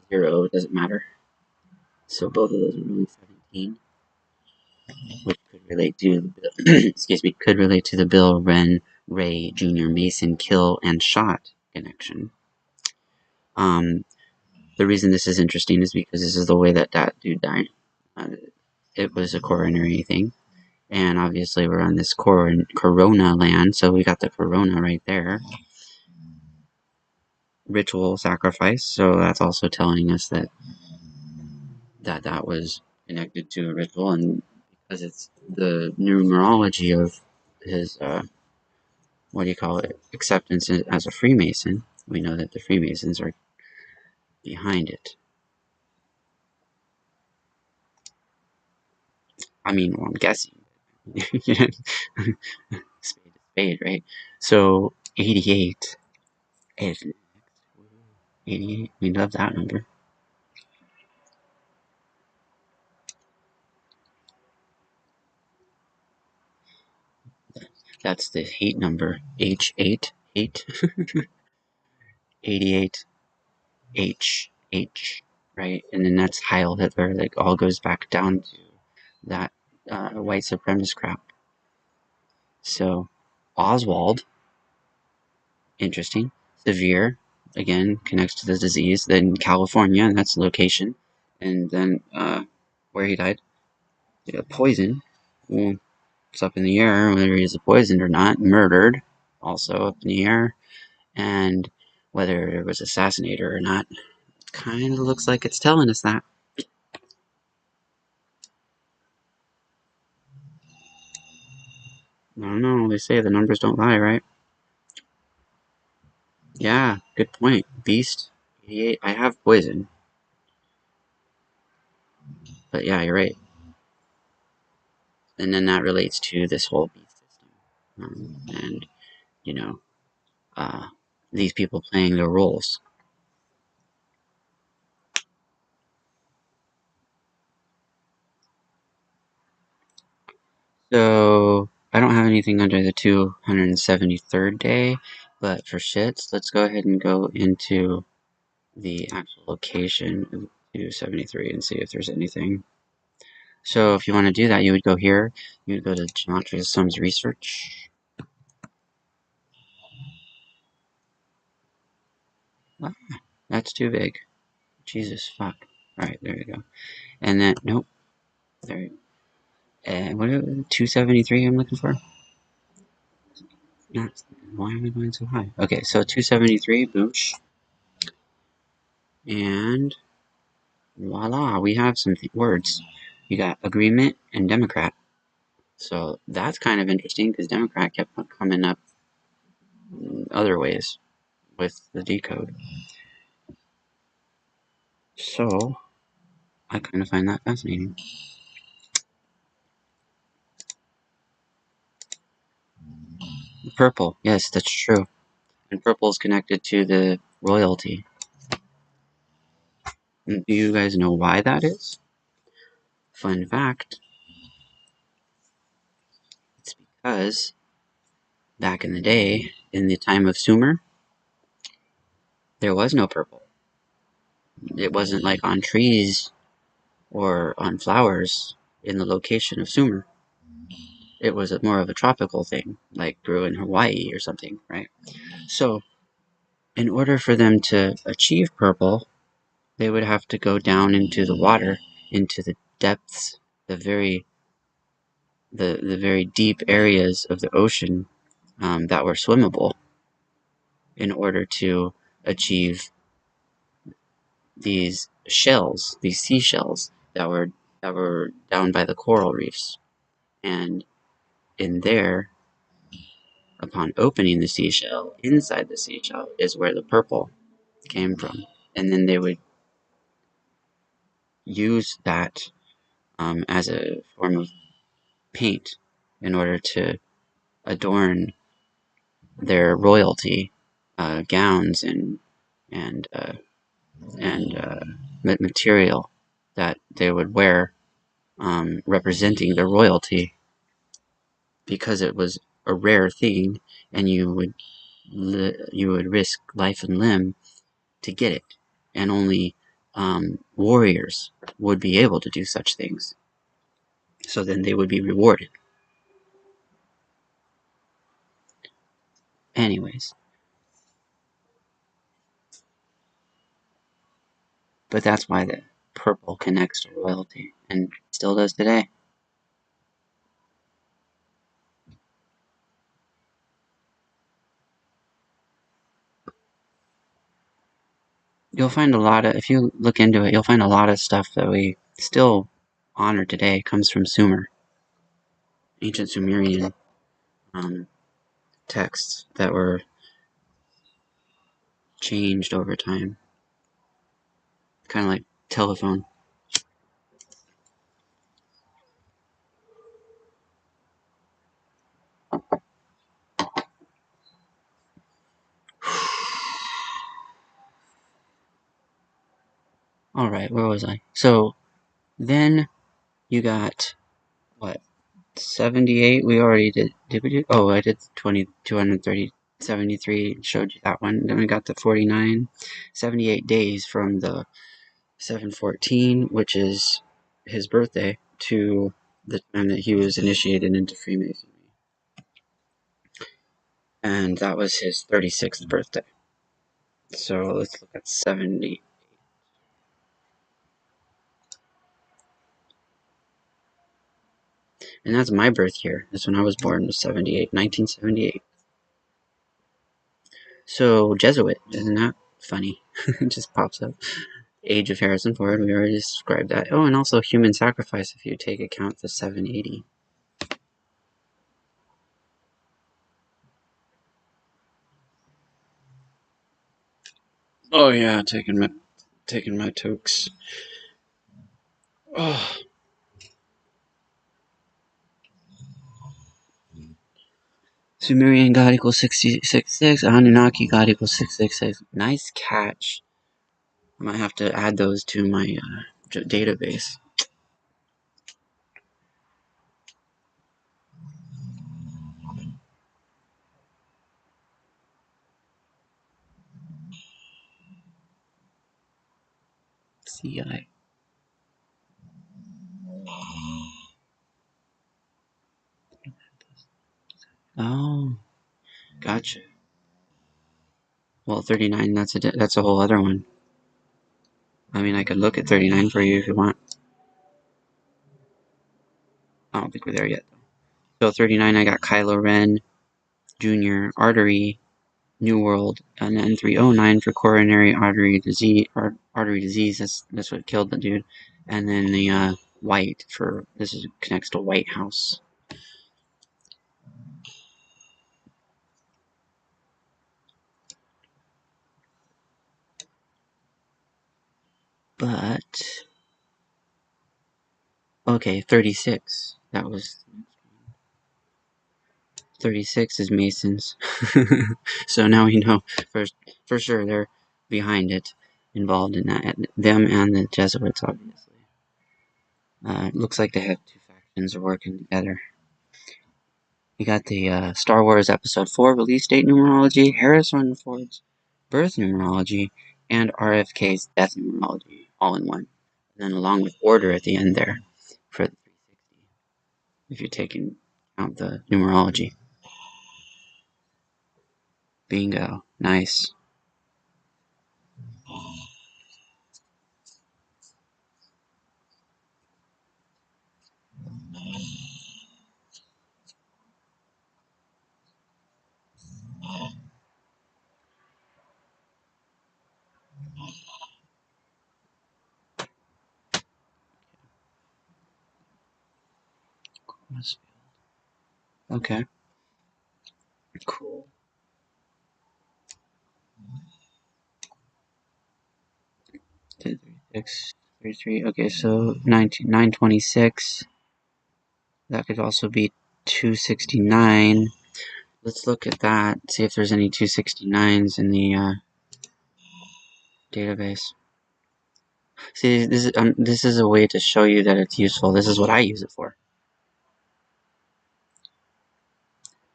0, it doesn't matter. So both of those are really 17, which could relate to could relate to the Bill Wren Ray Jr. Mason kill and shot connection. The reason this is interesting is because this is the way that dude died. It was a coronary thing, and obviously we're on this corona land, so we got the corona right there. Ritual sacrifice, so that's also telling us that was connected to a ritual, and because it's the numerology of his what do you call it, acceptance as a Freemason, we know that the Freemasons are behind it. I mean, well, I'm guessing. Spade to spade, right? So 88 is 88. We love that number. That's the hate number, H8, hate, 88, H, right? And then that's Heil Hitler, that all goes back down to that white supremacist crap. So, Oswald, interesting. Severe, again, connects to the disease. Then California, and that's the location. And then where he died, poison. Well, it's up in the air whether he's poisoned or not. Murdered, also up in the air. And whether it was assassinated or not, kind of looks like it's telling us that. I don't know, they say the numbers don't lie, right? Yeah, good point. Beast, 88. I have poison. But yeah, you're right. And then that relates to this whole beast system. And, you know, these people playing their roles. So, I don't have anything under the 273rd day, but for shits, let's go ahead and go into the actual location of 273 and see if there's anything. So if you want to do that, you would go here, you would go to Gematria Sums Research. Ah, that's too big. Jesus fuck. Alright, there you go. And then, nope. There you go. And what 273 I'm looking for? Not, why am I going so high? Okay, so 273, boosh. And voila, we have some words. You got agreement and Democrat. So that's kind of interesting because Democrat kept coming up other ways with the decode. So I kind of find that fascinating. Purple, yes, that's true. And purple is connected to the royalty. Do you guys know why that is? Fun fact, it's because back in the day, in the time of Sumer, there was no purple. It wasn't like on trees or on flowers in the location of Sumer. It was more of a tropical thing, like grew in Hawaii or something, right? So, in order for them to achieve purple, they would have to go down into the water, into the depths, the very deep areas of the ocean that were swimmable in order to achieve these shells, these seashells that were down by the coral reefs. And in there, upon opening the seashell, inside the seashell is where the purple came from. And then they would use that as a form of paint in order to adorn their royalty gowns and material that they would wear representing their royalty, because it was a rare thing and you would risk life and limb to get it, and only warriors would be able to do such things, so then they would be rewarded. Anyways, but that's why the purple connects to royalty and still does today. You'll find a lot of, if you look into it, you'll find a lot of stuff that we still honor today comes from Sumer, ancient Sumerian texts that were changed over time, kind of like telephone. All right, where was I? So then you got what? 78. We already did Did we do? Oh, I did 230, 73, showed you that one. Then we got the 49, 78 days from the 714, which is his birthday, to the time that he was initiated into Freemasonry. And that was his 36th birthday. So let's look at 70. And that's my birth year. That's when I was born, was 1978. So Jesuit, isn't that funny? It just pops up. Age of Harrison Ford, we already described that. Oh, and also human sacrifice if you take account the 780. Oh yeah, taking my tokes. Oh. Sumerian God equals 666, Anunnaki God equals 666. Nice catch. I might have to add those to my database. CI. Oh, gotcha. Well, 39, that's a whole other one. I mean, I could look at 39 for you if you want. I don't think we're there yet, though. So 39, I got Kylo Ren Jr., Artery, New World, and then 309 for coronary artery disease. That's what killed the dude. And then the White for connects to White House. But okay, 36. That was 36 is Masons. So now we know for sure they're behind it, involved in that. Them and the Jesuits, obviously. It looks like they have two factions are working together. We got the Star Wars Episode 4 release date numerology, Harrison Ford's birth numerology, and RFK's death numerology, all in one. And then along with order at the end there for the 360, if you're taking out the numerology. Bingo. Nice. Okay. Cool. 236, 33. Okay, so 926. That could also be 269. Let's look at that, see if there's any 269s in the database. See, this is a way to show you that it's useful. This is what I use it for.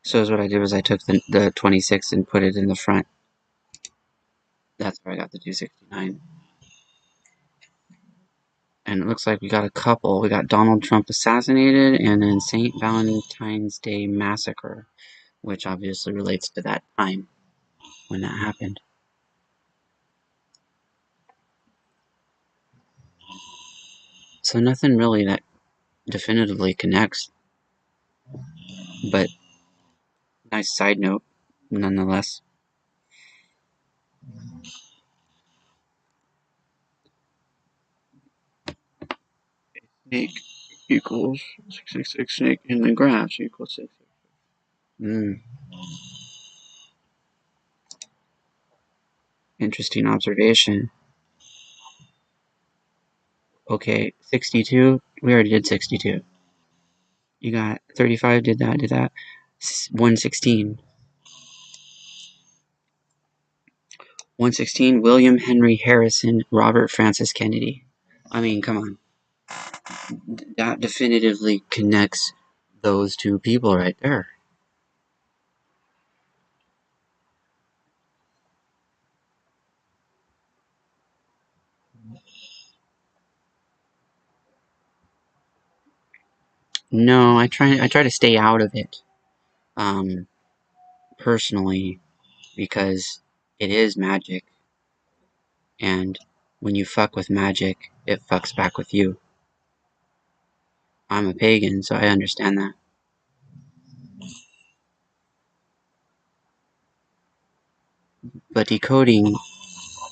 So what I did was I took the 26 and put it in the front. That's where I got the 269. And it looks like we got a couple. We got Donald Trump assassinated and then St. Valentine's Day massacre, which obviously relates to that time when that happened. So nothing really that definitively connects, but nice side note nonetheless. Snake equals 666, snake in the grass equals 6. Interesting observation. Okay, 62. We already did 62. You got 35. Did that. 116. 116. William Henry Harrison, Robert Francis Kennedy. I mean, come on. That definitively connects those two people right there. No, I try to stay out of it, personally, because it is magic, and when you fuck with magic, it fucks back with you. I'm a pagan, so I understand that. But decoding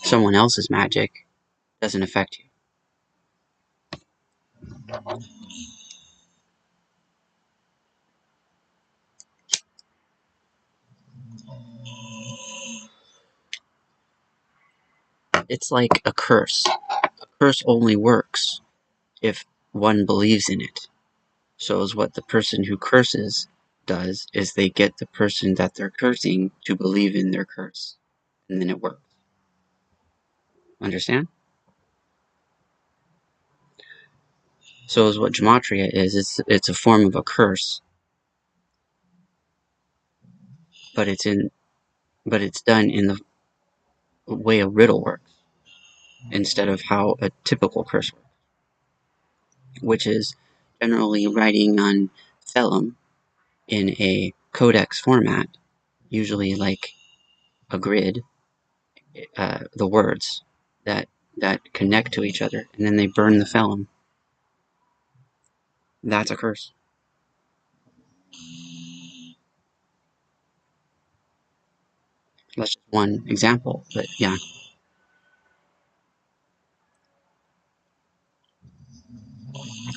someone else's magic doesn't affect you. It's like a curse. A curse only works if one believes in it. So is what the person who curses does is they get the person that they're cursing to believe in their curse. And then it works. Understand? So is what Gematria is. It's a form of a curse, but it's done in the way a riddle works instead of how a typical curse works, which is generally writing on vellum in a codex format, usually like a grid, the words that connect to each other, and then they burn the vellum. That's a curse. That's just one example, but yeah.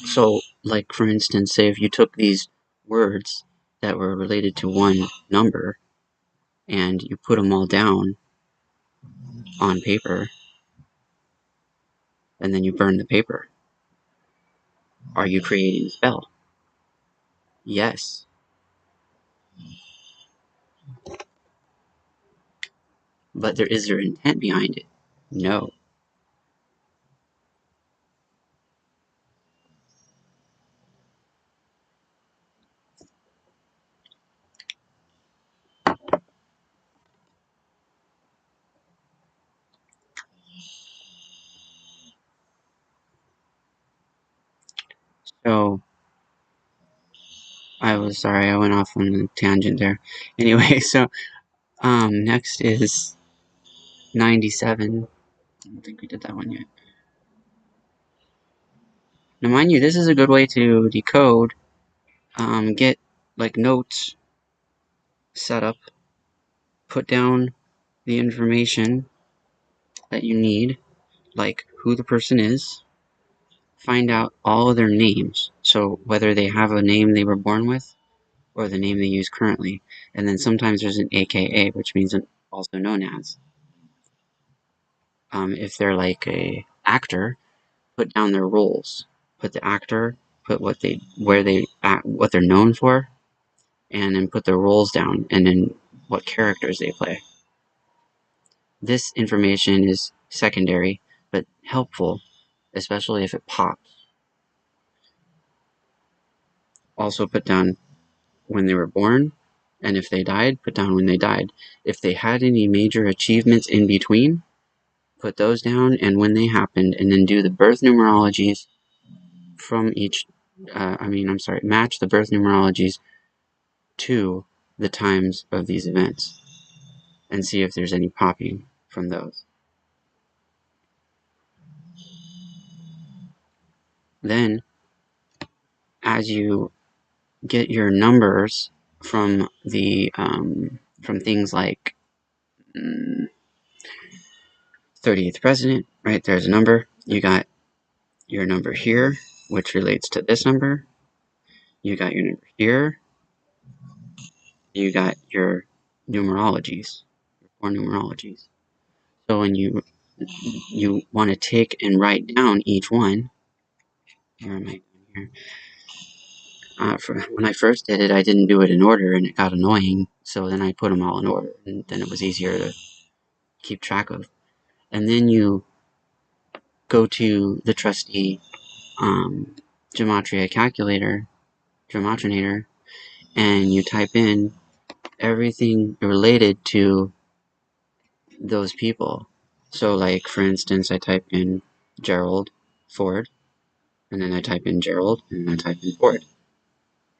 So, like for instance, say if you took these words that were related to one number and you put them all down on paper and then you burn the paper, are you creating a spell? Yes. But is there intent behind it? No. So, I was sorry, I went off on a tangent there. Anyway, so, next is 97. I don't think we did that one yet. Now, mind you, this is a good way to decode, get, like, notes set up, put down the information that you need, like who the person is, find out all of their names, so whether they have a name they were born with, or the name they use currently, and then sometimes there's an AKA, which means also known as. If they're like a actor, put down their roles. Put the actor, put what they're known for, and then put their roles down, and then what characters they play. This information is secondary, but helpful, especially if it pops. Also put down when they were born, and if they died, put down when they died. If they had any major achievements in between, put those down and when they happened, and then do the birth numerologies from each, match the birth numerologies to the times of these events, and see if there's any popping from those. Then, as you get your numbers from from things like 30th president, right? There's a number. You got your number here, which relates to this number. You got your number here. You got your numerologies, your four numerologies. So when you want to take and write down each one, where am I here? When I first did it, I didn't do it in order, and it got annoying. So then I put them all in order, and then it was easier to keep track of. And then you go to the trusty Gematria calculator, Gematrinator, and you type in everything related to those people. So, like, for instance, I type in Gerald Ford, and then I type in Gerald, and then I type in Ford.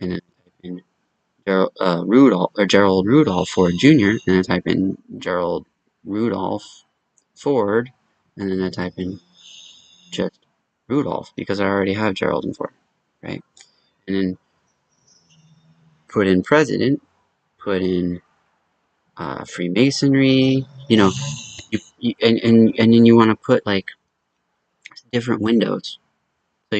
and then type in Gerald Rudolph Ford Jr., and then I type in Gerald Rudolph Ford, and then I type in just Rudolph because I already have Gerald and Ford, right? And then put in president, put in Freemasonry, and then you want to put like different windows. So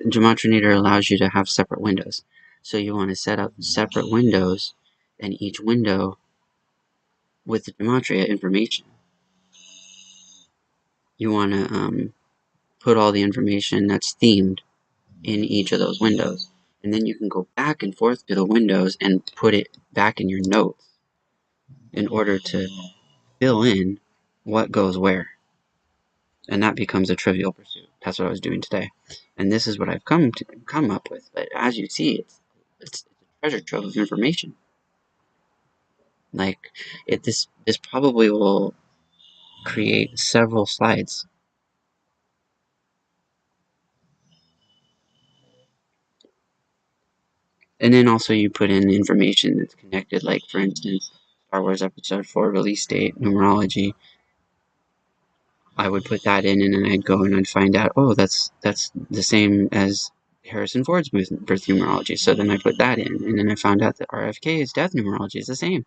Gematria allows you to have separate windows. So you want to set up separate windows, and each window with the Gematria information. You want to put all the information that's themed in each of those windows. And then you can go back and forth to the windows and put it back in your notes in order to fill in what goes where. And that becomes a trivial pursuit. That's what I was doing today. And this is what I've come up with. But as you see, it's a treasure trove of information. Like this probably will create several slides. And then also you put in information that's connected, like for instance, Star Wars Episode 4 release date, numerology. I would put that in, and then I'd go and I'd find out, oh, that's the same as Harrison Ford's birth numerology. So then I put that in, and then I found out that RFK's death numerology is the same.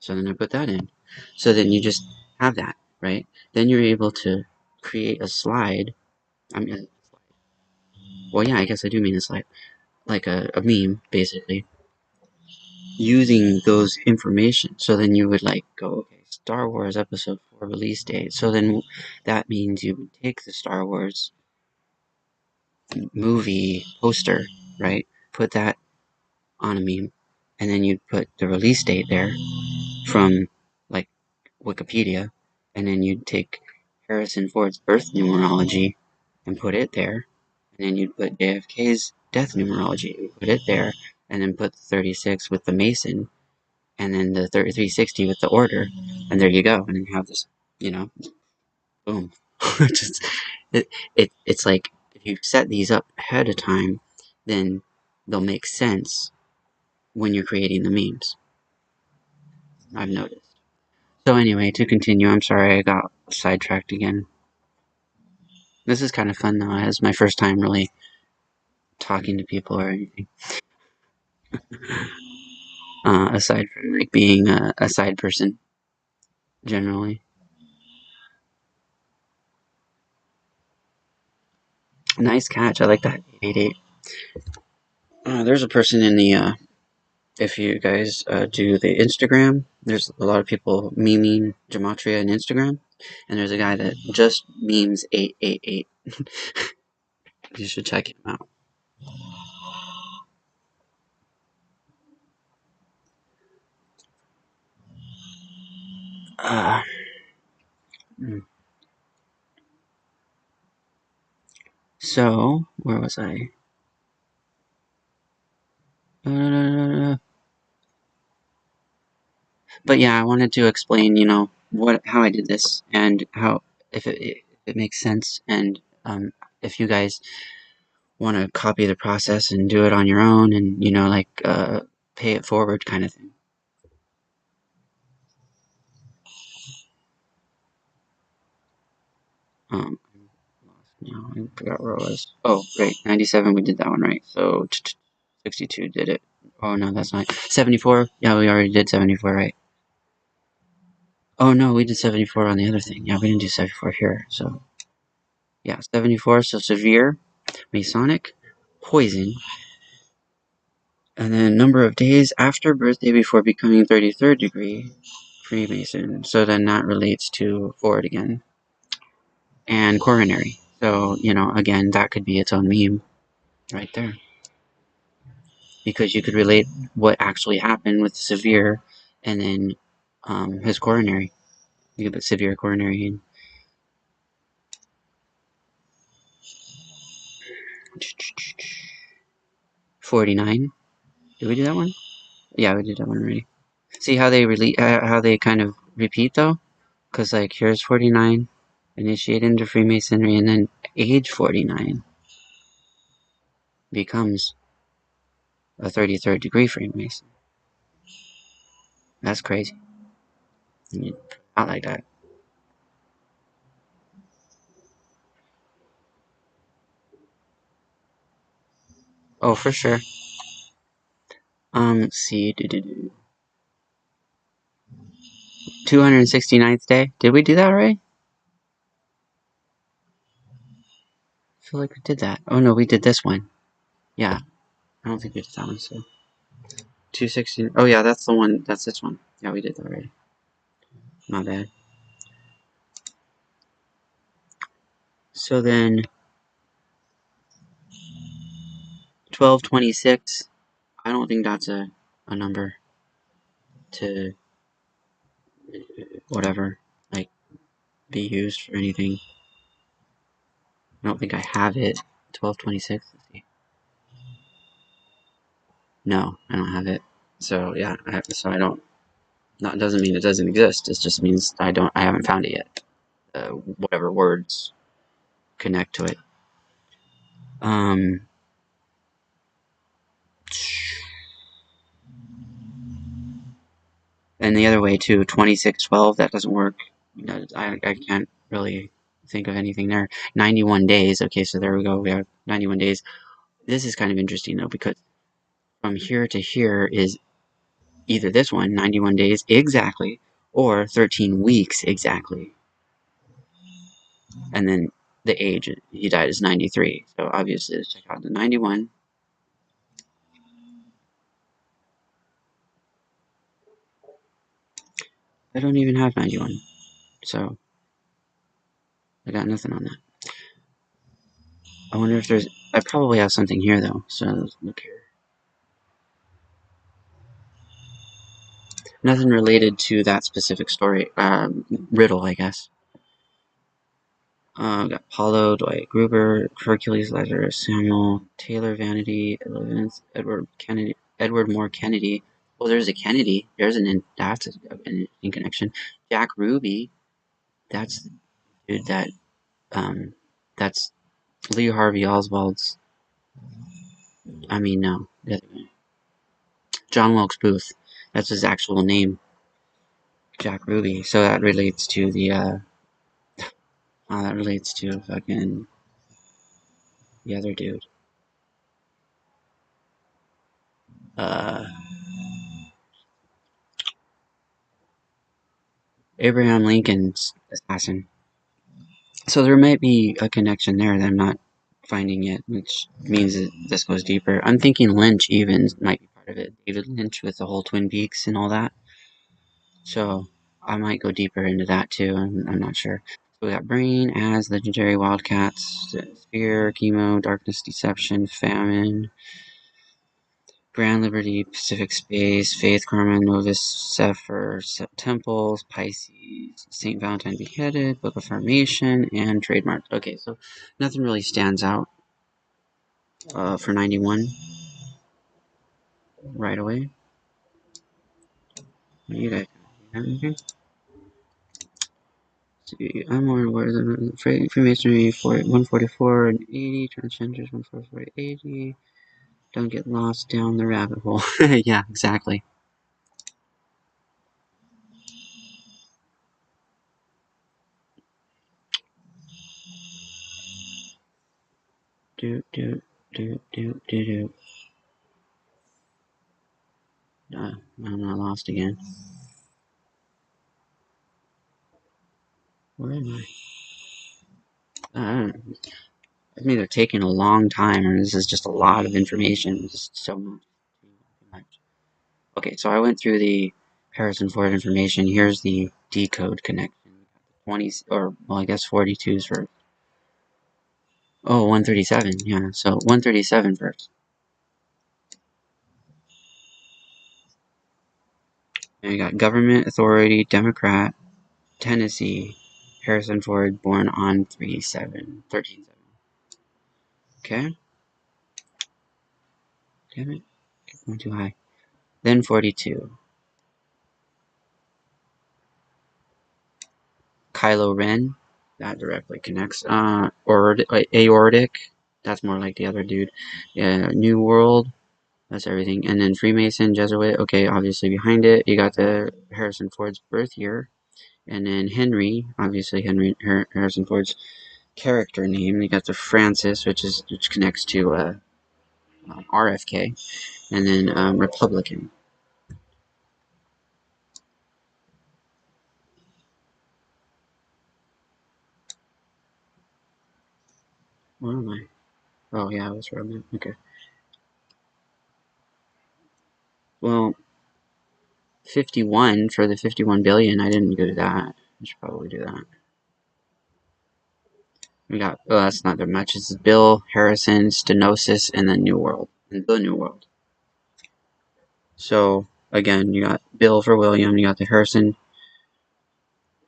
So then I put that in. So then you just have that, right? Then you're able to create a slide. I mean, well, yeah, I guess I do mean a slide, like a meme, basically, using those information. So then you would like go, okay, Star Wars Episode 4 release date. So then that means you would take the Star Wars movie poster, right? Put that on a meme, and then you'd put the release date there from like Wikipedia, and then you'd take Harrison Ford's birth numerology and put it there, and then you'd put JFK's death numerology and put it there, and then put 36 with the Mason, and then the 3360 with the order, and there you go, and then you have this, boom. Just, it's like if you set these up ahead of time, then they'll make sense when you're creating the memes. I've noticed. So anyway, to continue, I'm sorry I got sidetracked again. This is kind of fun though. It's my first time really talking to people or anything. Aside from like being a side person, generally. Nice catch. I like that 888. There's a person in the if you guys do the Instagram, there's a lot of people memeing Gematria on Instagram, and there's a guy that just memes 888. You should check him out. So, where was I? But yeah, I wanted to explain, how I did this and how if it makes sense, and if you guys want to copy the process and do it on your own, and pay it forward kind of thing. No, I forgot where it was. Oh, right, 97. We did that one right. So 62 did it. Oh no, that's not 74. Yeah, we already did 74, right? Oh no, we did 74 on the other thing. Yeah, we didn't do 74 here. So yeah, 74. So severe, Masonic, poison, and then number of days after birthday before becoming 33rd degree Freemason. So then that relates to Ford again. And coronary. So, again, that could be its own meme right there. Because you could relate what actually happened with severe and then his coronary. You could put severe coronary in. 49. Did we do that one? Yeah, we did that one already. See how they kind of repeat though? Because like here's 49, initiate into Freemasonry, and then age 49 becomes a 33rd degree Freemason. That's crazy. I like that. Oh, for sure. Let's see. 269th day. Did we do that already? I feel like we did that. Oh no, we did this one. Yeah. I don't think we did that one, so. 216. Oh yeah, that's the one. That's this one. Yeah, we did that already. Not bad. So then 1226. I don't think that's a number to whatever, like, be used for anything. I don't think I have it. 1226. Let's see. No, I don't have it. So yeah, so I don't. That doesn't mean it doesn't exist. It just means I haven't found it yet. Whatever words connect to it. Um. And the other way too, 2612. That doesn't work. I can't really think of anything there. 91 days. Okay, so there we go. We have 91 days. This is kind of interesting though, because from here to here is either this one, 91 days exactly, or 13 weeks exactly. And then the age he died is 93. So obviously, let's check out the 91. I don't even have 91. So I got nothing on that. I wonder if there's. I probably have something here though. So let's look here. Nothing related to that specific story. Riddle, I guess. Got Paulo, Dwight Gruber, Hercules, Lazarus, Samuel, Taylor, Vanity, Edward Kennedy, Edward Moore Kennedy. Well, there's a Kennedy. That's an interesting connection. Jack Ruby. That's the dude that. That's Lee Harvey Oswald's. I mean, no, John Wilkes Booth. That's his actual name, Jack Ruby. So that relates to the. That relates to fucking the other dude. Uh, Abraham Lincoln's assassin. So there might be a connection there that I'm not finding yet, which means that this goes deeper. I'm thinking Lynch even might be part of it. David Lynch with the whole Twin Peaks and all that. So I might go deeper into that too. I'm not sure. So we got Brain, As, Legendary, Wildcats, Spear, Chemo, Darkness, Deception, Famine, Grand Liberty, Pacific Space, Faith, Karma, Novus, Sephir, Temples, Pisces, St. Valentine Beheaded, Book of Formation, and Trademark. Okay, so nothing really stands out for 91 right away. What do you guys have anything? See, I'm more aware than Freemasonry for 144 and 80, Transgenders 144 and 80. Don't get lost down the rabbit hole. Yeah, exactly. Do. I'm not lost again. Where am I? It's either taking a long time or this is just a lot of information. Just so much. Okay, so I went through the Harrison Ford information. Here's the decode connection. 20, or, well, I guess 42s first. Oh, 137, yeah. So 137 first. And we got government, authority, Democrat, Tennessee, Harrison Ford, born on 13/7. Okay? Damn it. Going too high. Then 42. Kylo Ren, that directly connects. Aortic, that's more like the other dude. Yeah, New World, That's everything. And then Freemason, Jesuit, okay, obviously behind it, you got the Harrison Ford's birth year. And then Henry, obviously Harrison Ford's character name. You got the Francis, which connects to RFK. And then Republican. Where am I? Oh, yeah, that's where I'm at. Okay. Well, 51 for the 51 billion. I didn't go to that. I should probably do that. We got, oh, that's not that much. It's Bill, Harrison, Stenosis, and then New World. And the New World. So, again, you got Bill for William, you got the Harrison,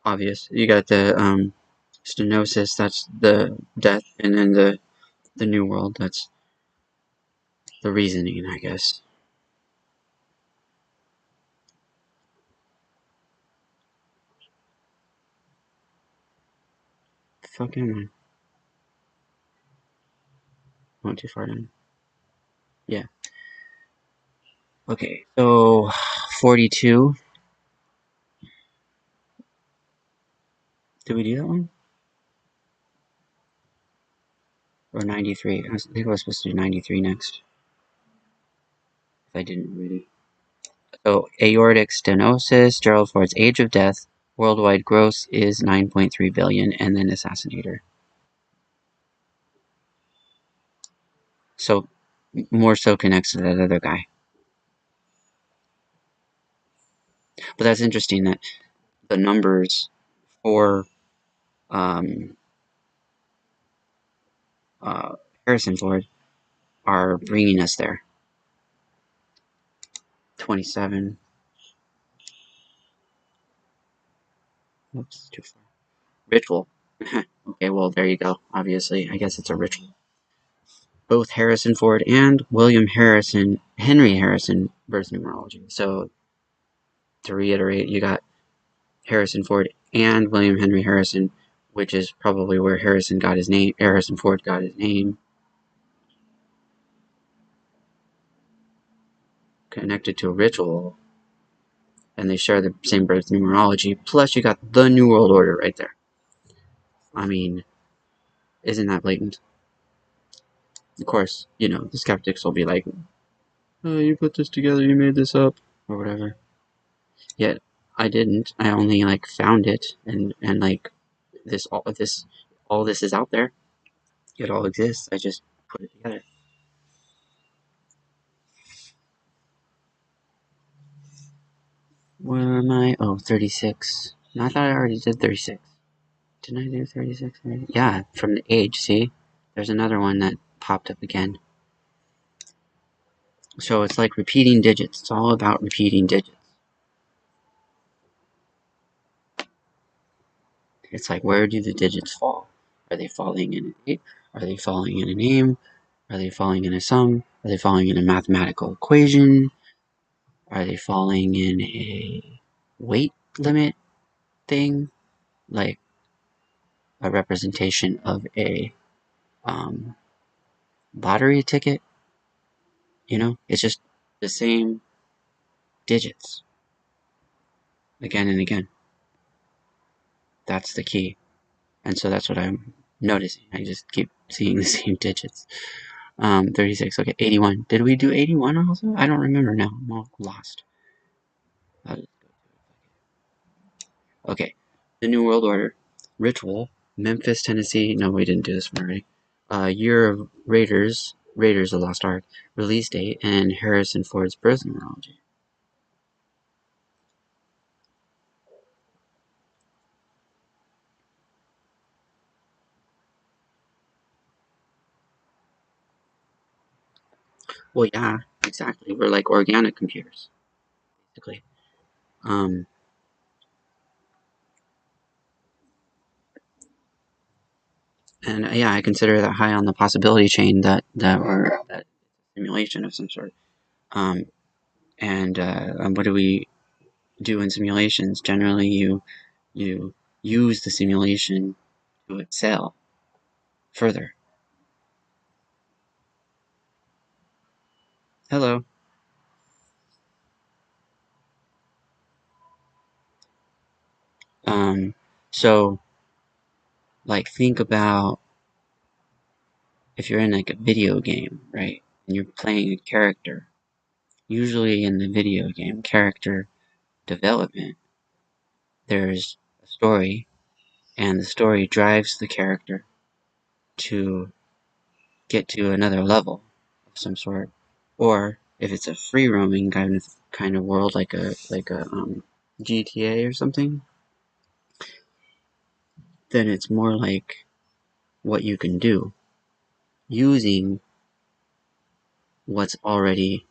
obvious. You got the Stenosis, that's the death, and then the New World, that's the reasoning, I guess. Fuck am I? Went too far down. Yeah. Okay, so 42. Did we do that one? Or 93? I think I was supposed to do 93 next. If I didn't already. So, aortic stenosis, Gerald Ford's age of death, worldwide gross is 9.3 billion, and then assassinator. So, more so connects to that other guy. But that's interesting that the numbers for um, uh, Harrison Ford are bringing us there. 27. Oops, too far. Ritual. Okay, well, there you go. Obviously, I guess it's a ritual. Both Harrison Ford and William Harrison, Henry Harrison, birth numerology. So, to reiterate, you got Harrison Ford and William Henry Harrison, which is probably where Harrison Ford got his name, connected to a ritual, and they share the same birth numerology. Plus, you got the New World Order right there. I mean, isn't that blatant? Of course, the skeptics will be like, "Oh, you put this together, you made this up," or whatever. Yet, I didn't. I only found it, and all this is out there. It all exists. I just put it together. Where am I? Oh, 36. No, I thought I already did 36. Didn't I do 36 already? Yeah, from the age, see? There's another one that popped up again. So it's like repeating digits. It's all about repeating digits. It's like, where do the digits fall? Are they falling in a date? Are they falling in a name? Are they falling in a sum? Are they falling in a mathematical equation? Are they falling in a weight limit thing? Like a representation of a um, lottery ticket? It's just the same digits again and again. That's the key. And so that's what I'm noticing. I just keep seeing the same digits. 36. Okay, 81. Did we do 81 also? I don't remember now. I'm all lost. Okay, the New World Order. Ritual. Memphis, Tennessee. No, we didn't do this one already. Year of Raiders. Raiders of the Lost Ark. Release date. And Harrison Ford's birth numerology. Well, yeah, exactly. We're like organic computers, basically. Um, and yeah, I consider that high on the possibility chain that simulation of some sort. Um, and what do we do in simulations? Generally, you use the simulation to excel further. Hello. So, like, think about if you're in like a video game, right? And you're playing a character. Usually in the video game character development, there's a story, and the story drives the character to get to another level of some sort. Or if it's a free roaming kind of world, like a GTA or something, then it's more like what you can do using what's already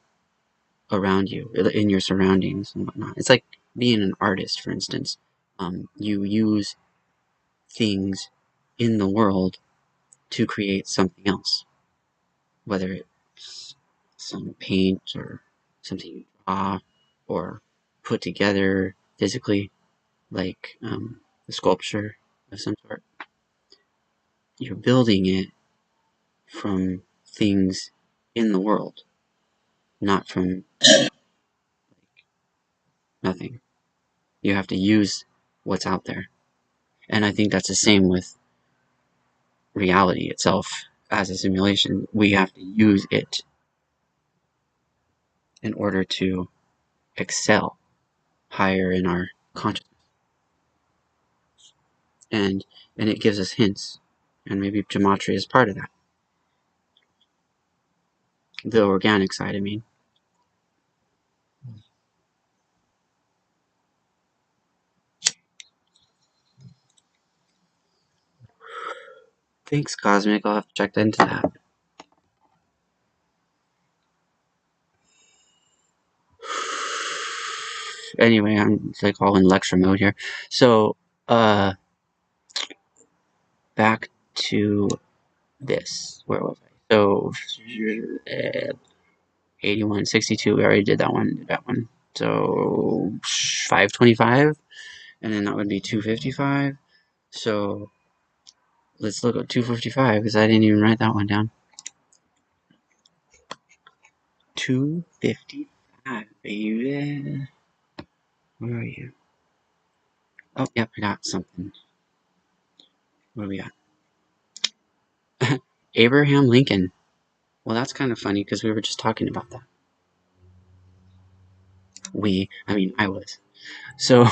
around you in your surroundings and whatnot. It's like being an artist, for instance. You use things in the world to create something else, whether it's some paint or something you draw or put together physically, like a sculpture of some sort. You're building it from things in the world, not from nothing. You have to use what's out there. And I think that's the same with reality itself as a simulation. We have to use it in order to excel higher in our consciousness. And it gives us hints. And maybe Gematria is part of that. The organic side, I mean. Thanks, Cosmic. I'll have to check into that. Anyway, I'm like all in lecture mode here. So, back to this. Where was I? So, 81, 62. We already did that one. So, 525. And then that would be 255. So, let's look at 255 because I didn't even write that one down. 255, baby. Where are you? Oh, yep, I got something. What do we got? Abraham Lincoln. Well, that's kind of funny because we were just talking about that. I was. So,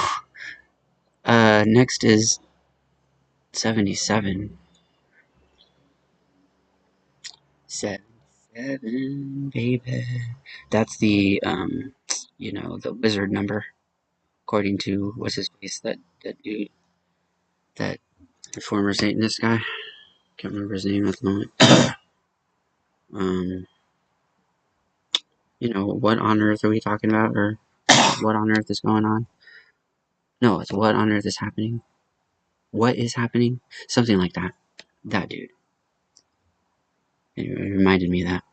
next is 77. 77, baby. That's the, the wizard number, according to, what's his face, that dude, that the former Satanist guy. Can't remember his name at the moment. What on earth are we talking about? Or what on earth is going on? No, it's what on earth is happening? What is happening? Something like that. That dude. It reminded me of that.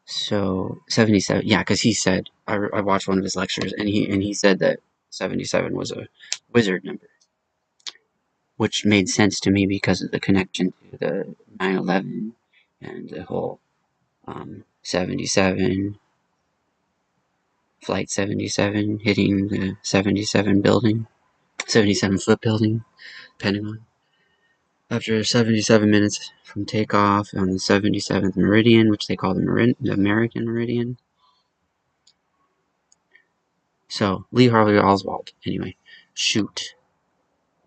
So 77, yeah, because he said I watched one of his lectures, and he said that 77 was a wizard number, which made sense to me because of the connection to the 9/11 and the whole 77 flight 77 hitting the 77 building, 77-foot building, Pentagon. After 77 minutes from takeoff on the 77th meridian, which they call the American meridian. So, Lee Harvey Oswald, anyway, shoot.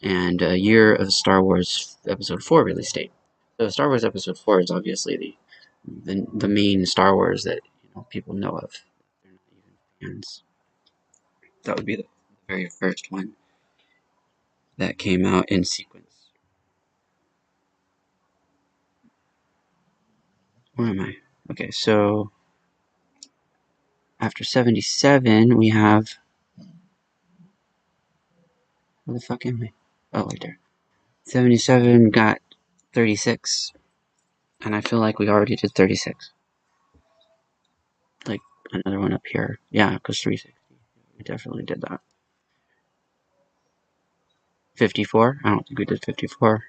And a year of Star Wars Episode 4 release date. So, Star Wars Episode 4 is obviously the main Star Wars that people know of. They're not even fans. That would be the very first one that came out in sequence. Where am I? Okay, so after 77, we have. Where the fuck am I? Oh, right there. 77 got 36. And I feel like we already did 36. Like another one up here. Yeah, because 360. We definitely did that. 54? I don't think we did 54.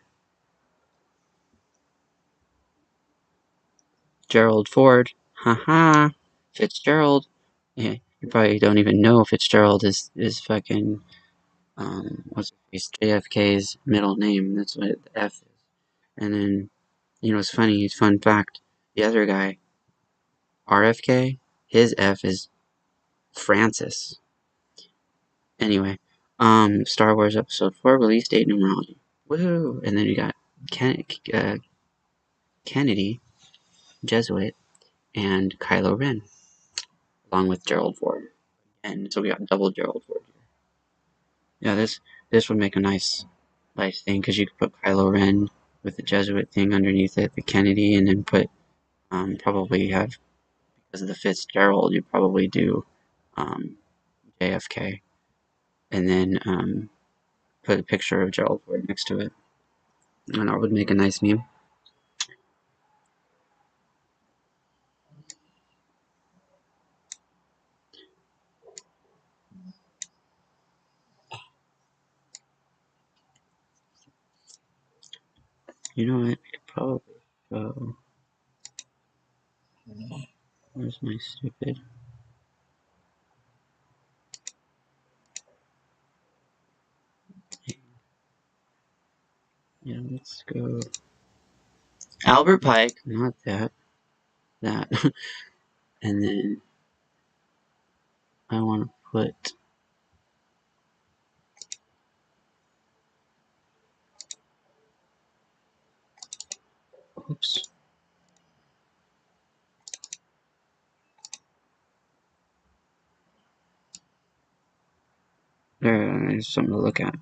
Gerald Ford. Haha. Fitzgerald. Yeah, you probably don't even know Fitzgerald is fucking what's his face? JFK's middle name. That's what the F is. And then, it's funny. Fun fact: the other guy, RFK, his F is Francis. Anyway, Star Wars Episode 4 release date numerology. Woohoo! And then you got Kennedy, Jesuit, and Kylo Ren, along with Gerald Ford. And so we got double Gerald Ford here. Yeah, this would make a nice thing because you could put Kylo Ren with the Jesuit thing underneath it, the Kennedy, and then put probably have, because of the Fitzgerald, you probably do JFK, and then put a picture of Gerald Ford next to it, and that would make a nice meme. You know what? We could probably go. Where's my stupid? Yeah, let's go. Albert Pike, not that. That. And then I want to put. Oops. There's something to look at.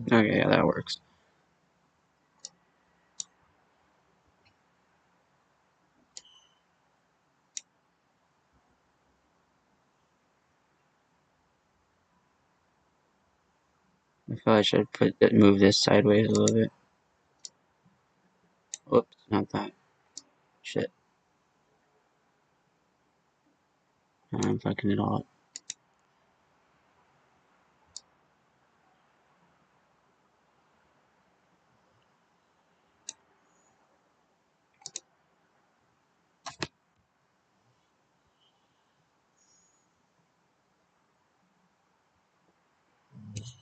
Okay, yeah, that works. I probably should move this sideways a little bit. Whoops, not that. Shit. I'm fucking it all up.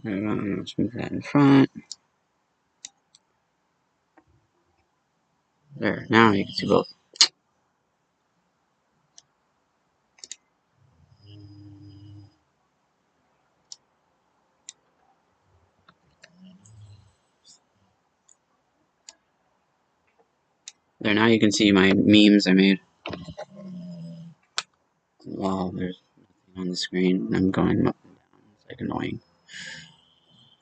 Let's move that in front. There, now you can see both. There, now you can see my memes I made. Wow, there's nothing on the screen. I'm going up and down. It's like annoying.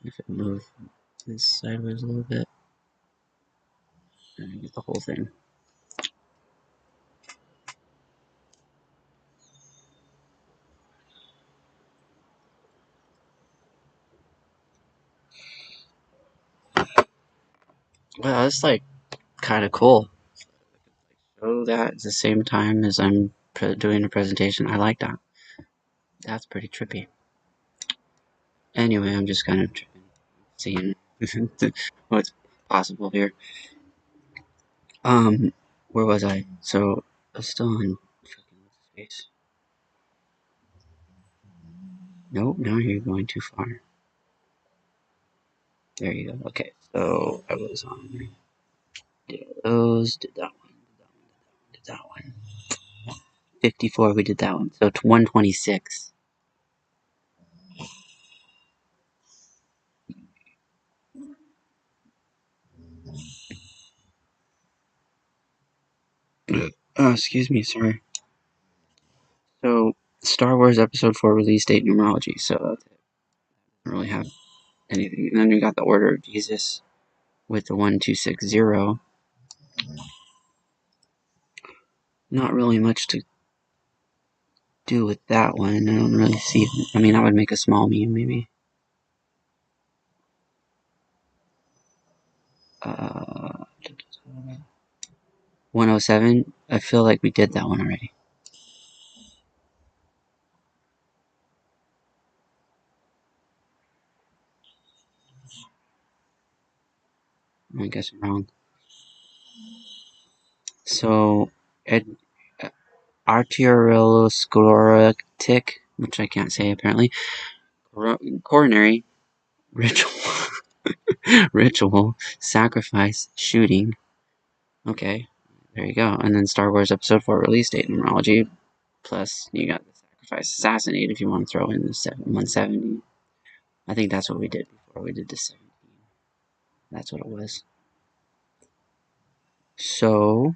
If it moves this sideways a little bit, then I get the whole thing. Well, that's like kind of cool. Show that at the same time as I'm doing a presentation. I like that. That's pretty trippy. Anyway, I'm just kind of seeing what's possible here. Where was I? So, I was still on space. Nope, now you're going too far. There you go. Okay, so I was on. Did those, did that one, did that one. 54, we did that one. So, 126. Excuse me, sorry. So, Star Wars Episode 4 release date numerology. So, that's it. I don't really have anything. And then we got the Order of Jesus with the 1260. Not really much to do with that one. I don't really see. I mean, I would make a small meme maybe. 107. I feel like we did that one already. I guess I'm wrong. So, arteriosclerotic, which I can't say apparently, coronary, ritual, ritual, sacrifice, shooting. Okay, there you go. And then Star Wars Episode 4 release date numerology. Plus, you got the sacrifice, assassinate if you want to throw in the 170. I think that's what we did before we did the 17. That's what it was. So,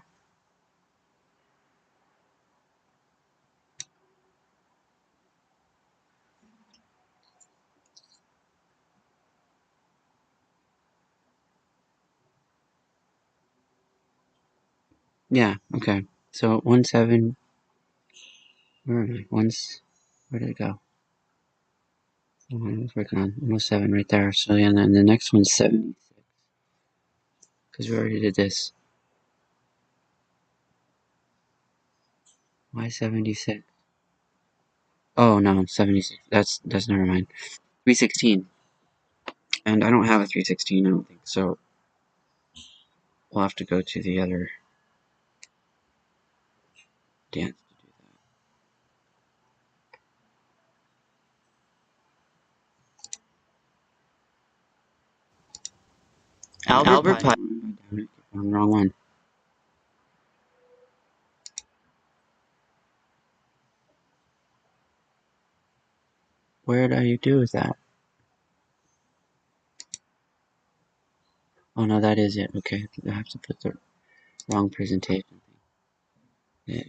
yeah, okay. So 17, where am I? Where did it go? I was working on 107 right there. So yeah, and then the next one's 76. Because we already did this. Why 76? Oh no, 76. That's never mind. 316. And I don't have a 316, I don't think. So we'll have to go to the other dance to do that. Albert Pike. I'm wrong one. Where did I do with that? Oh no, that is it. Okay, I have to put the wrong presentation. Yeah.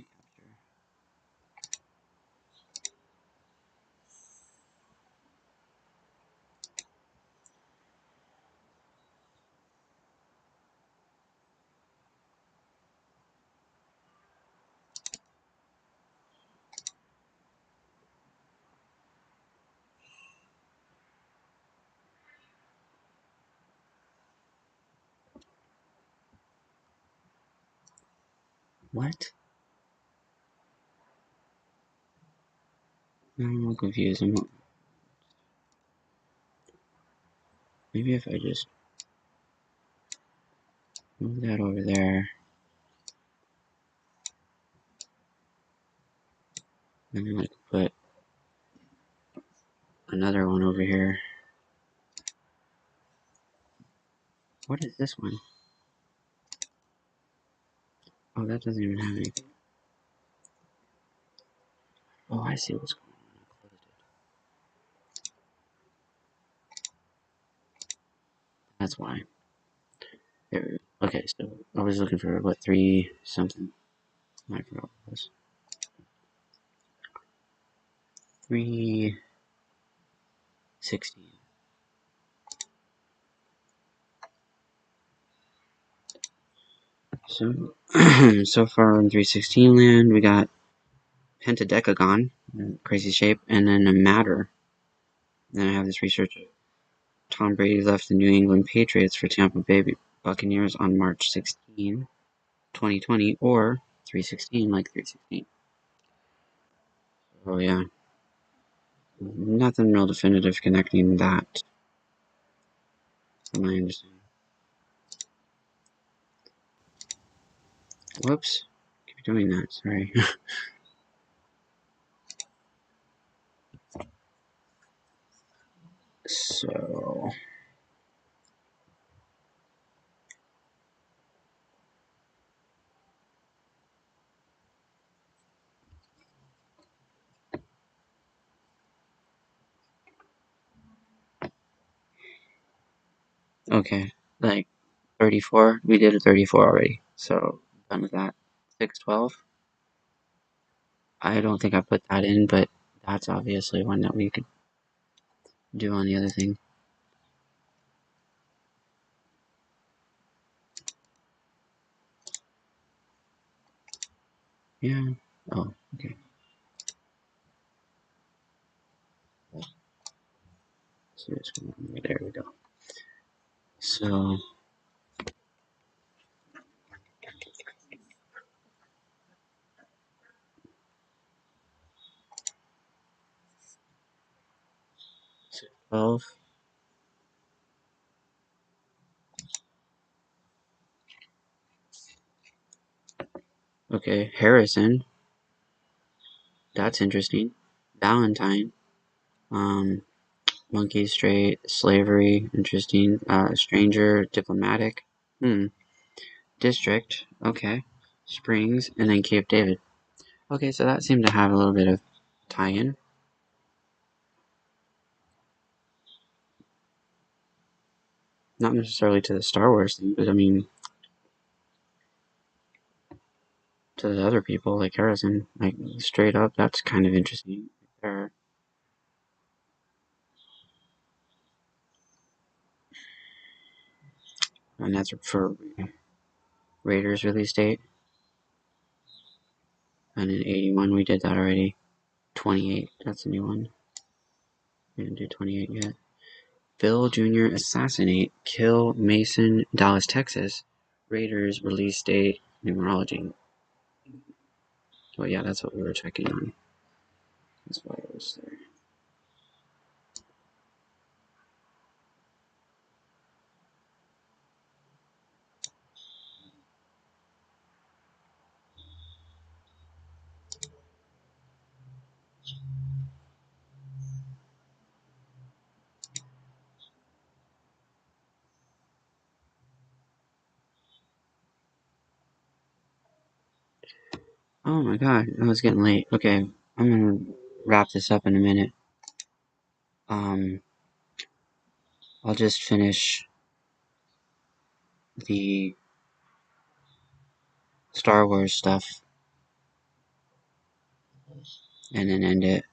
What? I'm confused. Maybe if I just move that over there, and then I can put another one over here. What is this one? Oh, that doesn't even have anything. Oh, I see what's going on. I closed it. That's why. There, okay, so I was looking for what 3 something. I forgot what it was. 316. So, so far in 316 land, we got Pentadecagon, crazy shape, and then a matter. Then I have this research. Tom Brady left the New England Patriots for Tampa Bay Buccaneers on March 16, 2020, or 316, like 316. Oh yeah, nothing real definitive connecting that, from my understanding. Whoops, keep doing that, sorry. So, okay, like 34, we did a 34 already, so done with that. 612, I don't think I put that in, but that's obviously one that we could do on the other thing. Yeah, oh, okay. See what's going on. There we go. So, 12. Okay, Harrison. That's interesting. Valentine. Monkey straight. Slavery. Interesting. Stranger. Diplomatic. District. Okay. Springs. And then Cape David. Okay, so that seemed to have a little bit of tie-in. Not necessarily to the Star Wars thing, but I mean, to the other people, like Harrison, like, straight up, that's kind of interesting. And that's for Raiders release date. And in 81, we did that already. 28, that's a new one. We didn't do 28 yet. Bill Jr. assassinate, kill Mason, Dallas, Texas. Raiders release date, numerology. Well, yeah, that's what we were checking on. That's why it was there. Oh my god, it was getting late. Okay, I'm gonna wrap this up in a minute. I'll just finish the Star Wars stuff and then end it.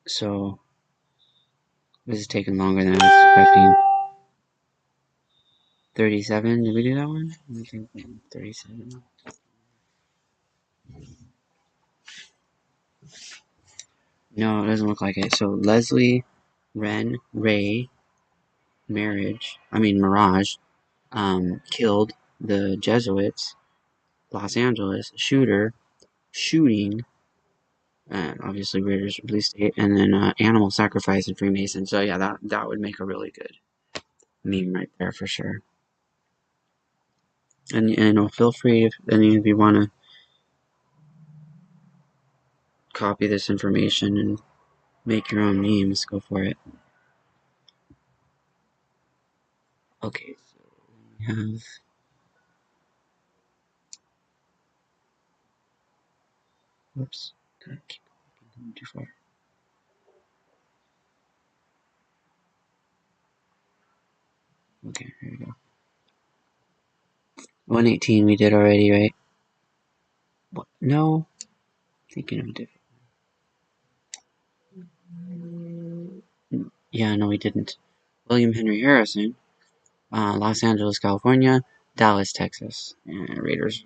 So, this is taking longer than I was expecting. 37, did we do that one? I think 37. No, it doesn't look like it. So, Leslie, Ren, Ray, Mirage, killed the Jesuits, Los Angeles, shooting, obviously Raiders release date, and then animal sacrifice and Freemason. So yeah, that would make a really good meme right there for sure. And feel free if any of you want to copy this information and make your own memes, go for it. Okay, so we have whoops, keep going too far. Okay, here we go. 118 we did already, right? What? No, thinking of a different. Yeah, no, we didn't. William Henry Harrison, Los Angeles, California, Dallas, Texas, and Raiders.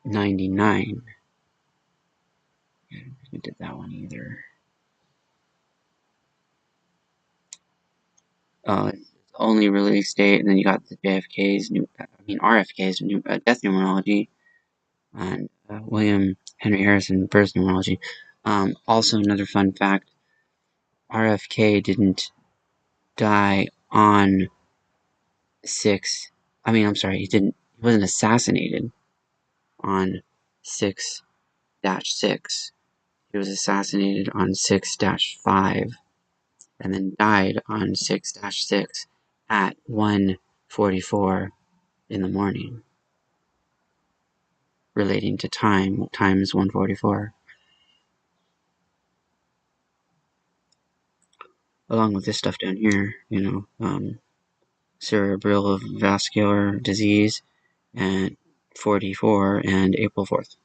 99. I don't think we did that one either. Only release date, and then you got the RFK's death numerology, and William Henry Harrison birth numerology. Also, another fun fact: RFK didn't die on 6. He didn't. He wasn't assassinated on 6-6. He was assassinated on 6-5. And then died on 6-6 at 1:44 in the morning, relating to time. Time is 1:44. Along with this stuff down here, cerebral vascular disease at 44 and April 4th.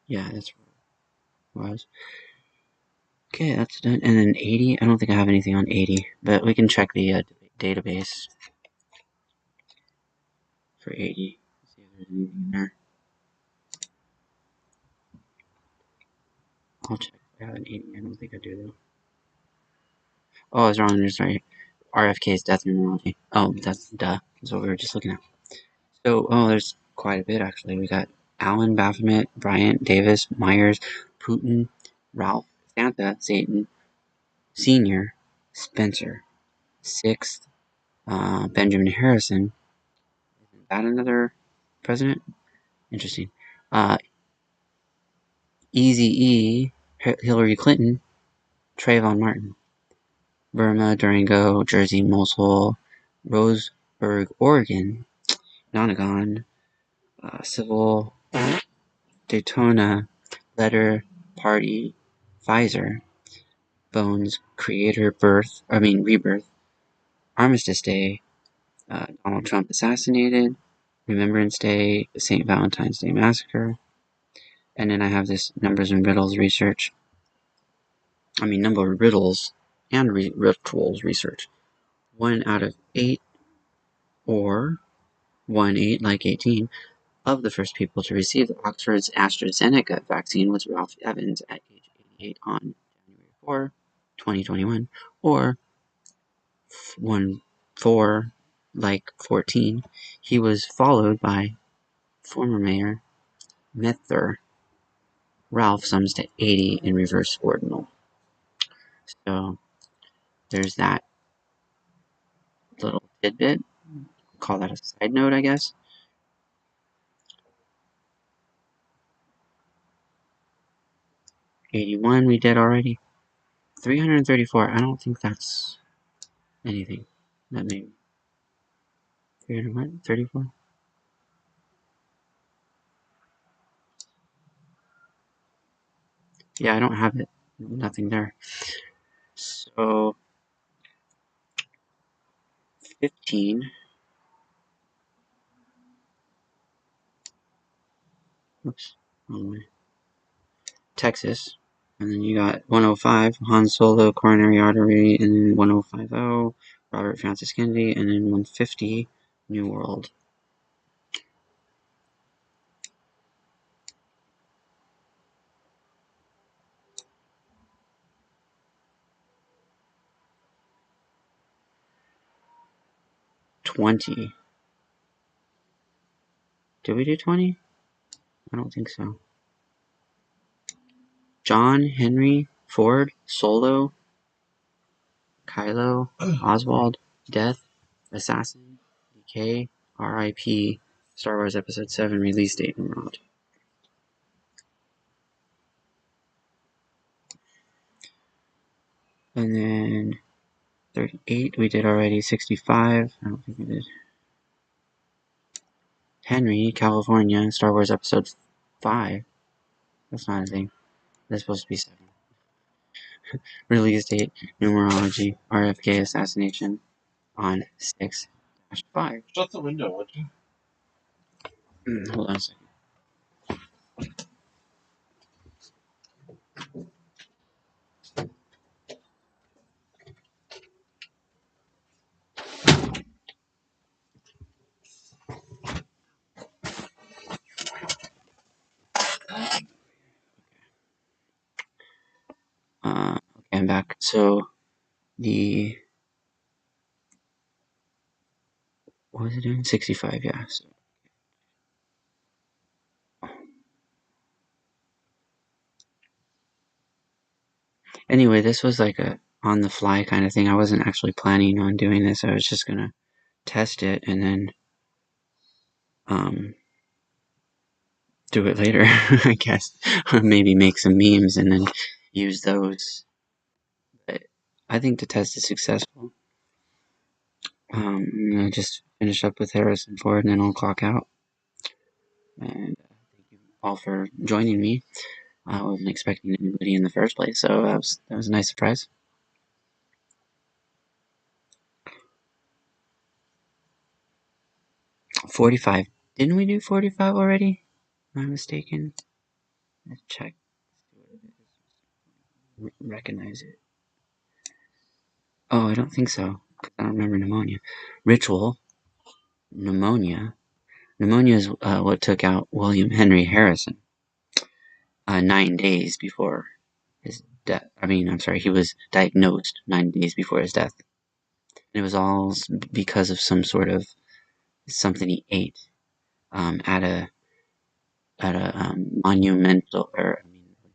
Yeah, that's what it was. Okay, that's done. And then 80, I don't think I have anything on 80, but we can check the database for 80. See if there's anything there. I'll check if I have an 80. I don't think I do, though. Oh, I was wrong. There's right. RFK's death numerology. Oh, that's duh. That's what we were just looking at. So, there's quite a bit, actually. We got Allen, Baphomet, Bryant, Davis, Myers, Putin, Ralph, Santa, Satan, Senior, Spencer, Sixth, Benjamin Harrison. Is that another president? Interesting. Eazy-E, Hillary Clinton, Trayvon Martin, Burma, Durango, Jersey, Mosul, Roseburg, Oregon, Nonagon, Civil, Daytona, Letter, Party, Pfizer, Bones, Creator, Rebirth, Armistice Day, Donald Trump assassinated, Remembrance Day, St. Valentine's Day Massacre, and then I have this numbers and riddles research. Number of riddles and rituals research. 1 out of 8, or 1/8, like 18, of the first people to receive the Oxford's AstraZeneca vaccine was Ralph Evans at age 88 on January 4, 2021, or 1/4, like 14. He was followed by former mayor Mether. Ralph sums to 80 in reverse ordinal. So there's that little tidbit. Call that a side note, I guess. 81 we did already. 334, I don't think that's anything. That maybe 334? Yeah, I don't have it. Nothing there. So 15. Oops. Wrong way. Texas. And then you got 105, Han Solo, coronary artery, and then 1050, Robert Francis Kennedy, and then 150, New World. $20. Did we do 20? I don't think so. John, Henry, Ford, Solo, Kylo, Oswald, Death, Assassin, Decay, R.I.P., Star Wars Episode 7 release date numerology. And then 38 we did already. 65, I don't think we did. Henry, California, Star Wars Episode 5. That's not a thing. That's supposed to be 7. Release date, numerology, RFK assassination on 6-5. Shut the window, would you? Hold on a second. Okay, I'm back. So, what was it doing? 65, yeah. So, anyway, this was like a on the fly kind of thing. I wasn't actually planning on doing this. I was just gonna test it and then do it later, I guess. Or maybe make some memes and then use those. But I think the test is successful. I'm gonna just finish up with Harrison Ford and then I'll clock out. And thank you all for joining me. I wasn't expecting anybody in the first place, so that was a nice surprise. 45. Didn't we do 45 already? Am I mistaken? Let's check. Recognize it. Oh, I don't think so. I don't remember pneumonia. Ritual. Pneumonia. Pneumonia is what took out William Henry Harrison 9 days before he was diagnosed 9 days before his death. And it was all because of some sort of something he ate at a monumental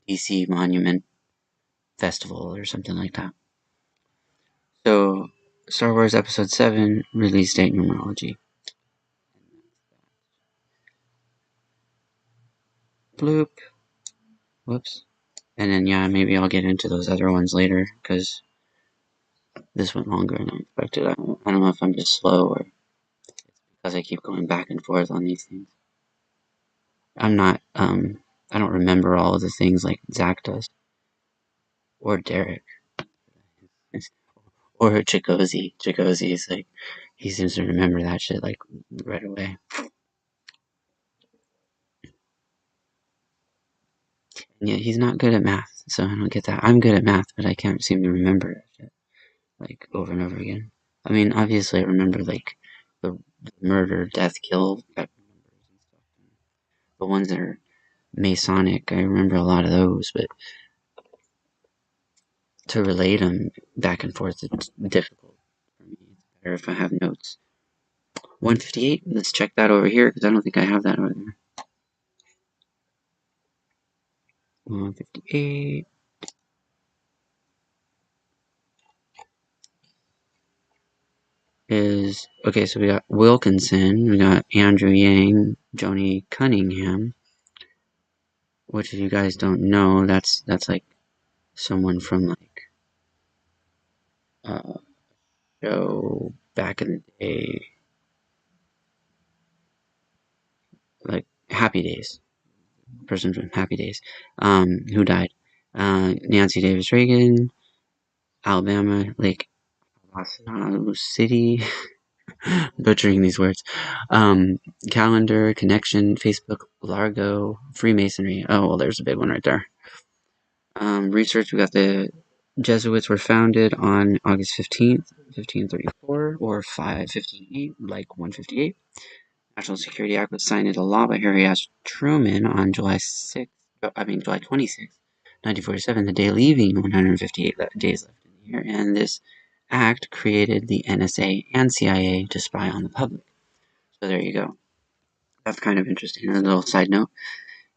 DC monument festival or something like that. So, Star Wars Episode 7 release date numerology. Bloop. Whoops. And then, yeah, maybe I'll get into those other ones later, because this went longer than I expected. I don't know if I'm just slow or because I keep going back and forth on these things. I'm not, I don't remember all of the things like Zach does. Or Derek. Or Chikozy. Chikozy is like, he seems to remember that shit like right away. And yet he's not good at math, so I don't get that. I'm good at math, but I can't seem to remember it like over and over again. I mean, obviously I remember like the murder, death, kill type of numbers and stuff. The ones that are Masonic, I remember a lot of those, but to relate them back and forth, it's difficult for me. It's better if I have notes. 158, let's check that over here, because I don't think I have that over there. 158. Is okay, so we got Wilkinson, we got Andrew Yang, Joni Cunningham, which if you guys don't know, that's like someone from like show back in the day, like Happy Days, person from Happy Days, who died. Nancy Davis Reagan, Alabama, like Los City, butchering these words. Calendar, Connection, Facebook, Largo, Freemasonry. Oh, well, there's a big one right there. Research, we got the Jesuits were founded on August 15th, 1534, or 558, like 158. National Security Act was signed into law by Harry S. Truman on July 26th, 1947, the day leaving 158 days left in the year, and this act created the NSA and CIA to spy on the public. So there you go. That's kind of interesting. A little side note.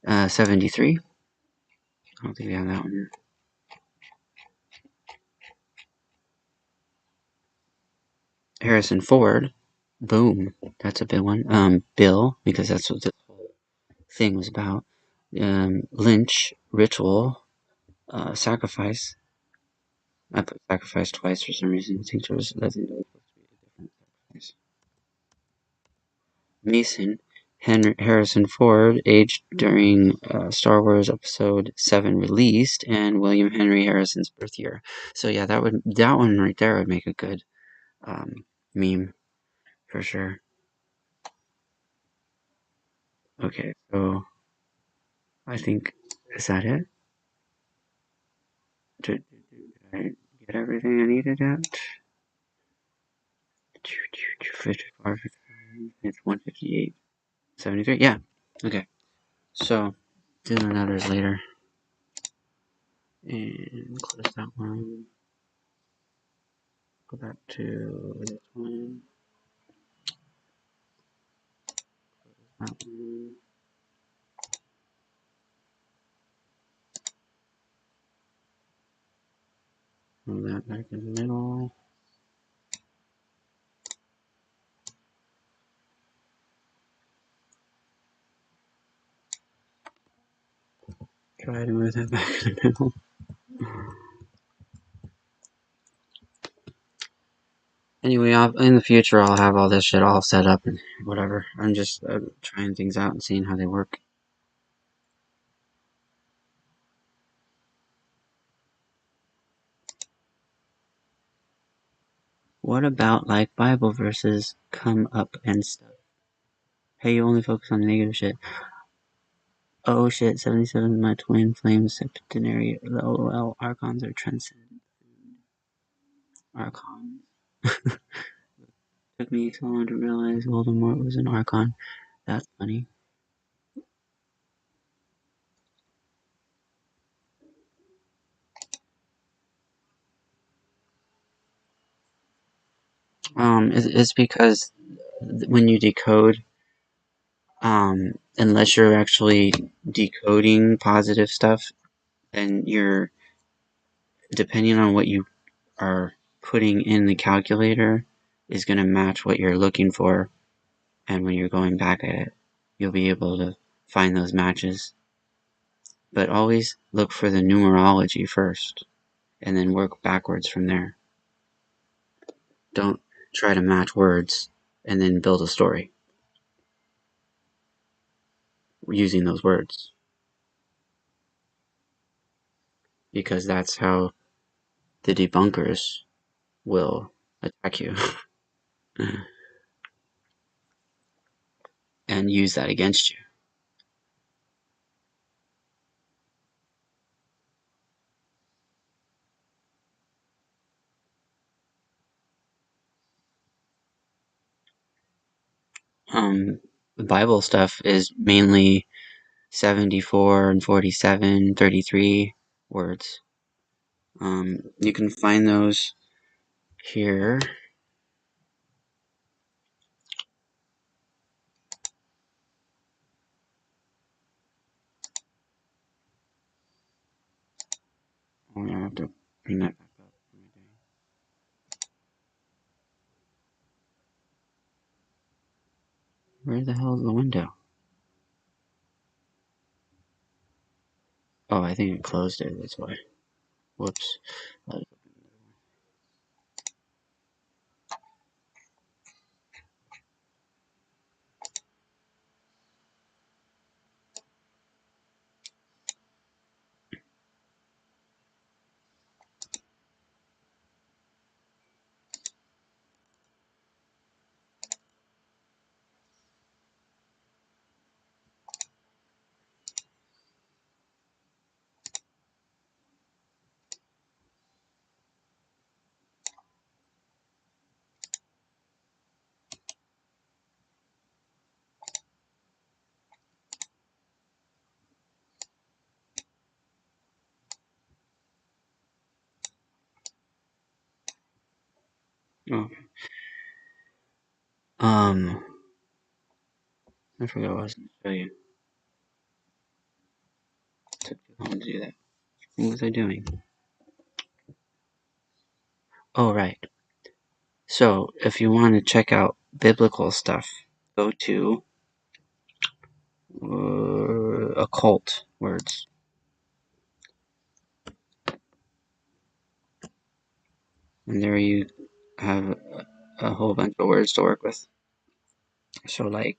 73. I don't think we have that one here. Harrison Ford. Boom. That's a big one. Bill, because that's what this whole thing was about. Lynch, ritual, sacrifice. I put sacrifice twice for some reason. I think there was supposed to be a different sacrifice. Mason, Harrison Ford, aged during Star Wars Episode 7 released, and William Henry Harrison's birth year. So yeah, that one right there would make a good meme for sure. Okay, so I think, is that it? Did I get everything I needed yet? 55, it's 158, 73. Yeah, okay. So, do the numbers later. And close that one. Go back to this one. Close that one. Move that back in the middle. Try to move that back in the middle. Anyway, in the future, I'll have all this shit all set up and whatever. I'm just trying things out and seeing how they work. What about like Bible verses come up and stuff? Hey, you only focus on the negative shit. Oh shit, 77, my twin flames septenary. LOL, archons are transcendent. Archons. Took me so long to realize Voldemort was an archon. That's funny. It's because when you decode, unless you're actually decoding positive stuff, then you're, depending on what you are putting in the calculator, is going to match what you're looking for, and when you're going back at it, you'll be able to find those matches. But always look for the numerology first, and then work backwards from there. Don't try to match words and then build a story using those words, because that's how the debunkers will attack you and use that against you. The Bible stuff is mainly 74 and 47, 33 words. You can find those here. Oh, I have to bring that back up. Where the hell is the window? Oh, I think it closed it, that's why. Whoops. Oh. I forgot what I was going to show you. It took too long to do that. What was I doing? Oh, right. So, if you want to check out biblical stuff, go to occult words. And there you have a whole bunch of words to work with. So, like,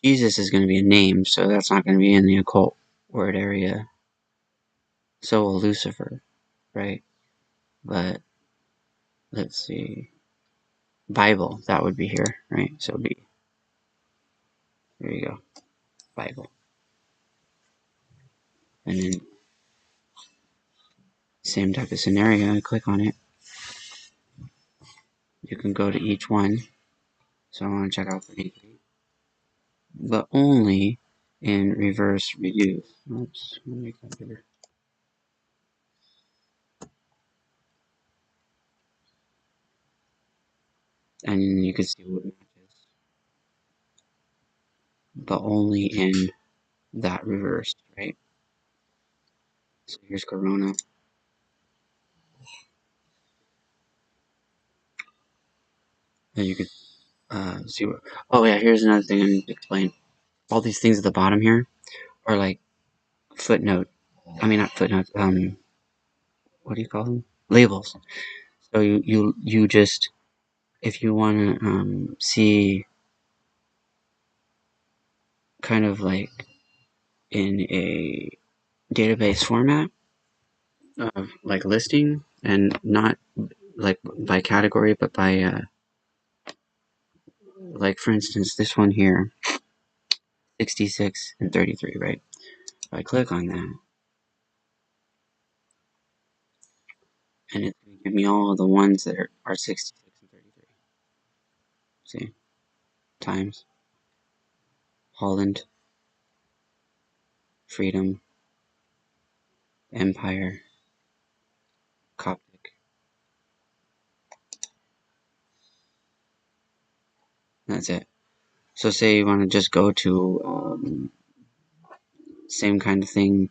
Jesus is going to be a name, so that's not going to be in the occult word area. So will Lucifer, right? But let's see. Bible, that would be here, right? So it'd be, there you go, Bible. And then same type of scenario, click on it. You can go to each one. So I want to check out the degree, but only in reverse reduce. Oops, let me make that bigger. And you can see what matches, but only in that reverse, right? So here's Corona. And you could see what. Oh yeah, here's another thing I need to explain. All these things at the bottom here are like footnote. I mean, not footnotes. What do you call them? Labels. So you just, if you want to see kind of like in a database format of like listing, and not like by category, but by like for instance this one here, 66 and 33, right? If I click on that, and it's going to give me all the ones that are 66 and 33. See, times, Holland, freedom, empire, That's it. So say you want to just go to same kind of thing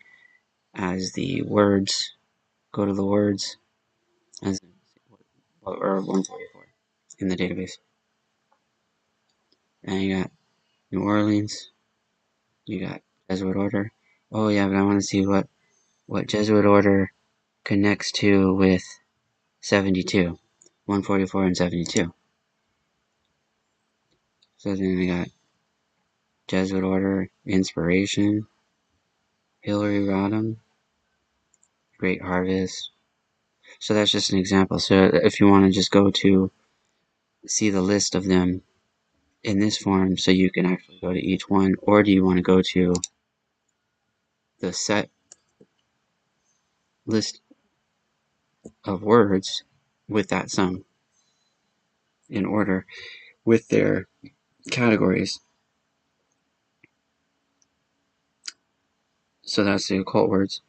as the words. Go to the words as or 144 in the database. And you got New Orleans. You got Jesuit order. Oh yeah, but I want to see what Jesuit order connects to with 72, 144 and 72. So then we got Jesuit order, inspiration, Hillary Rodham, Great Harvest. So that's just an example. So if you want to just go to see the list of them in this form, so you can actually go to each one, or do you want to go to the set list of words with that sum in order with their categories? So that's the occult words.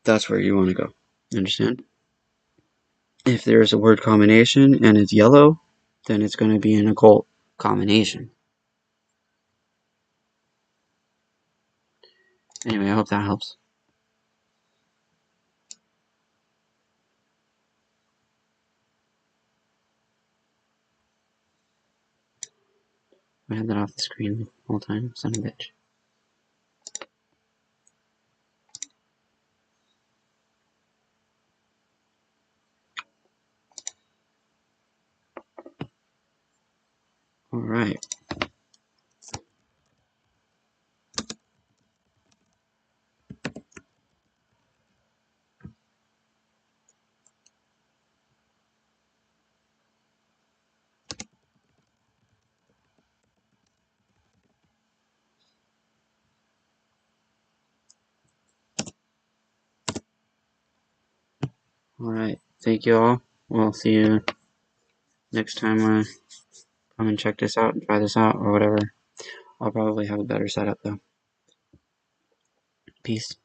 That's where you want to go. Understand? If there's a word combination and it's yellow, then it's going to be an occult combination. Anyway, I hope that helps. I had that off the screen the whole time, son of a bitch. Alright. Alright. Thank you all. We'll see you next time I come and check this out and try this out or whatever. I'll probably have a better setup though. Peace.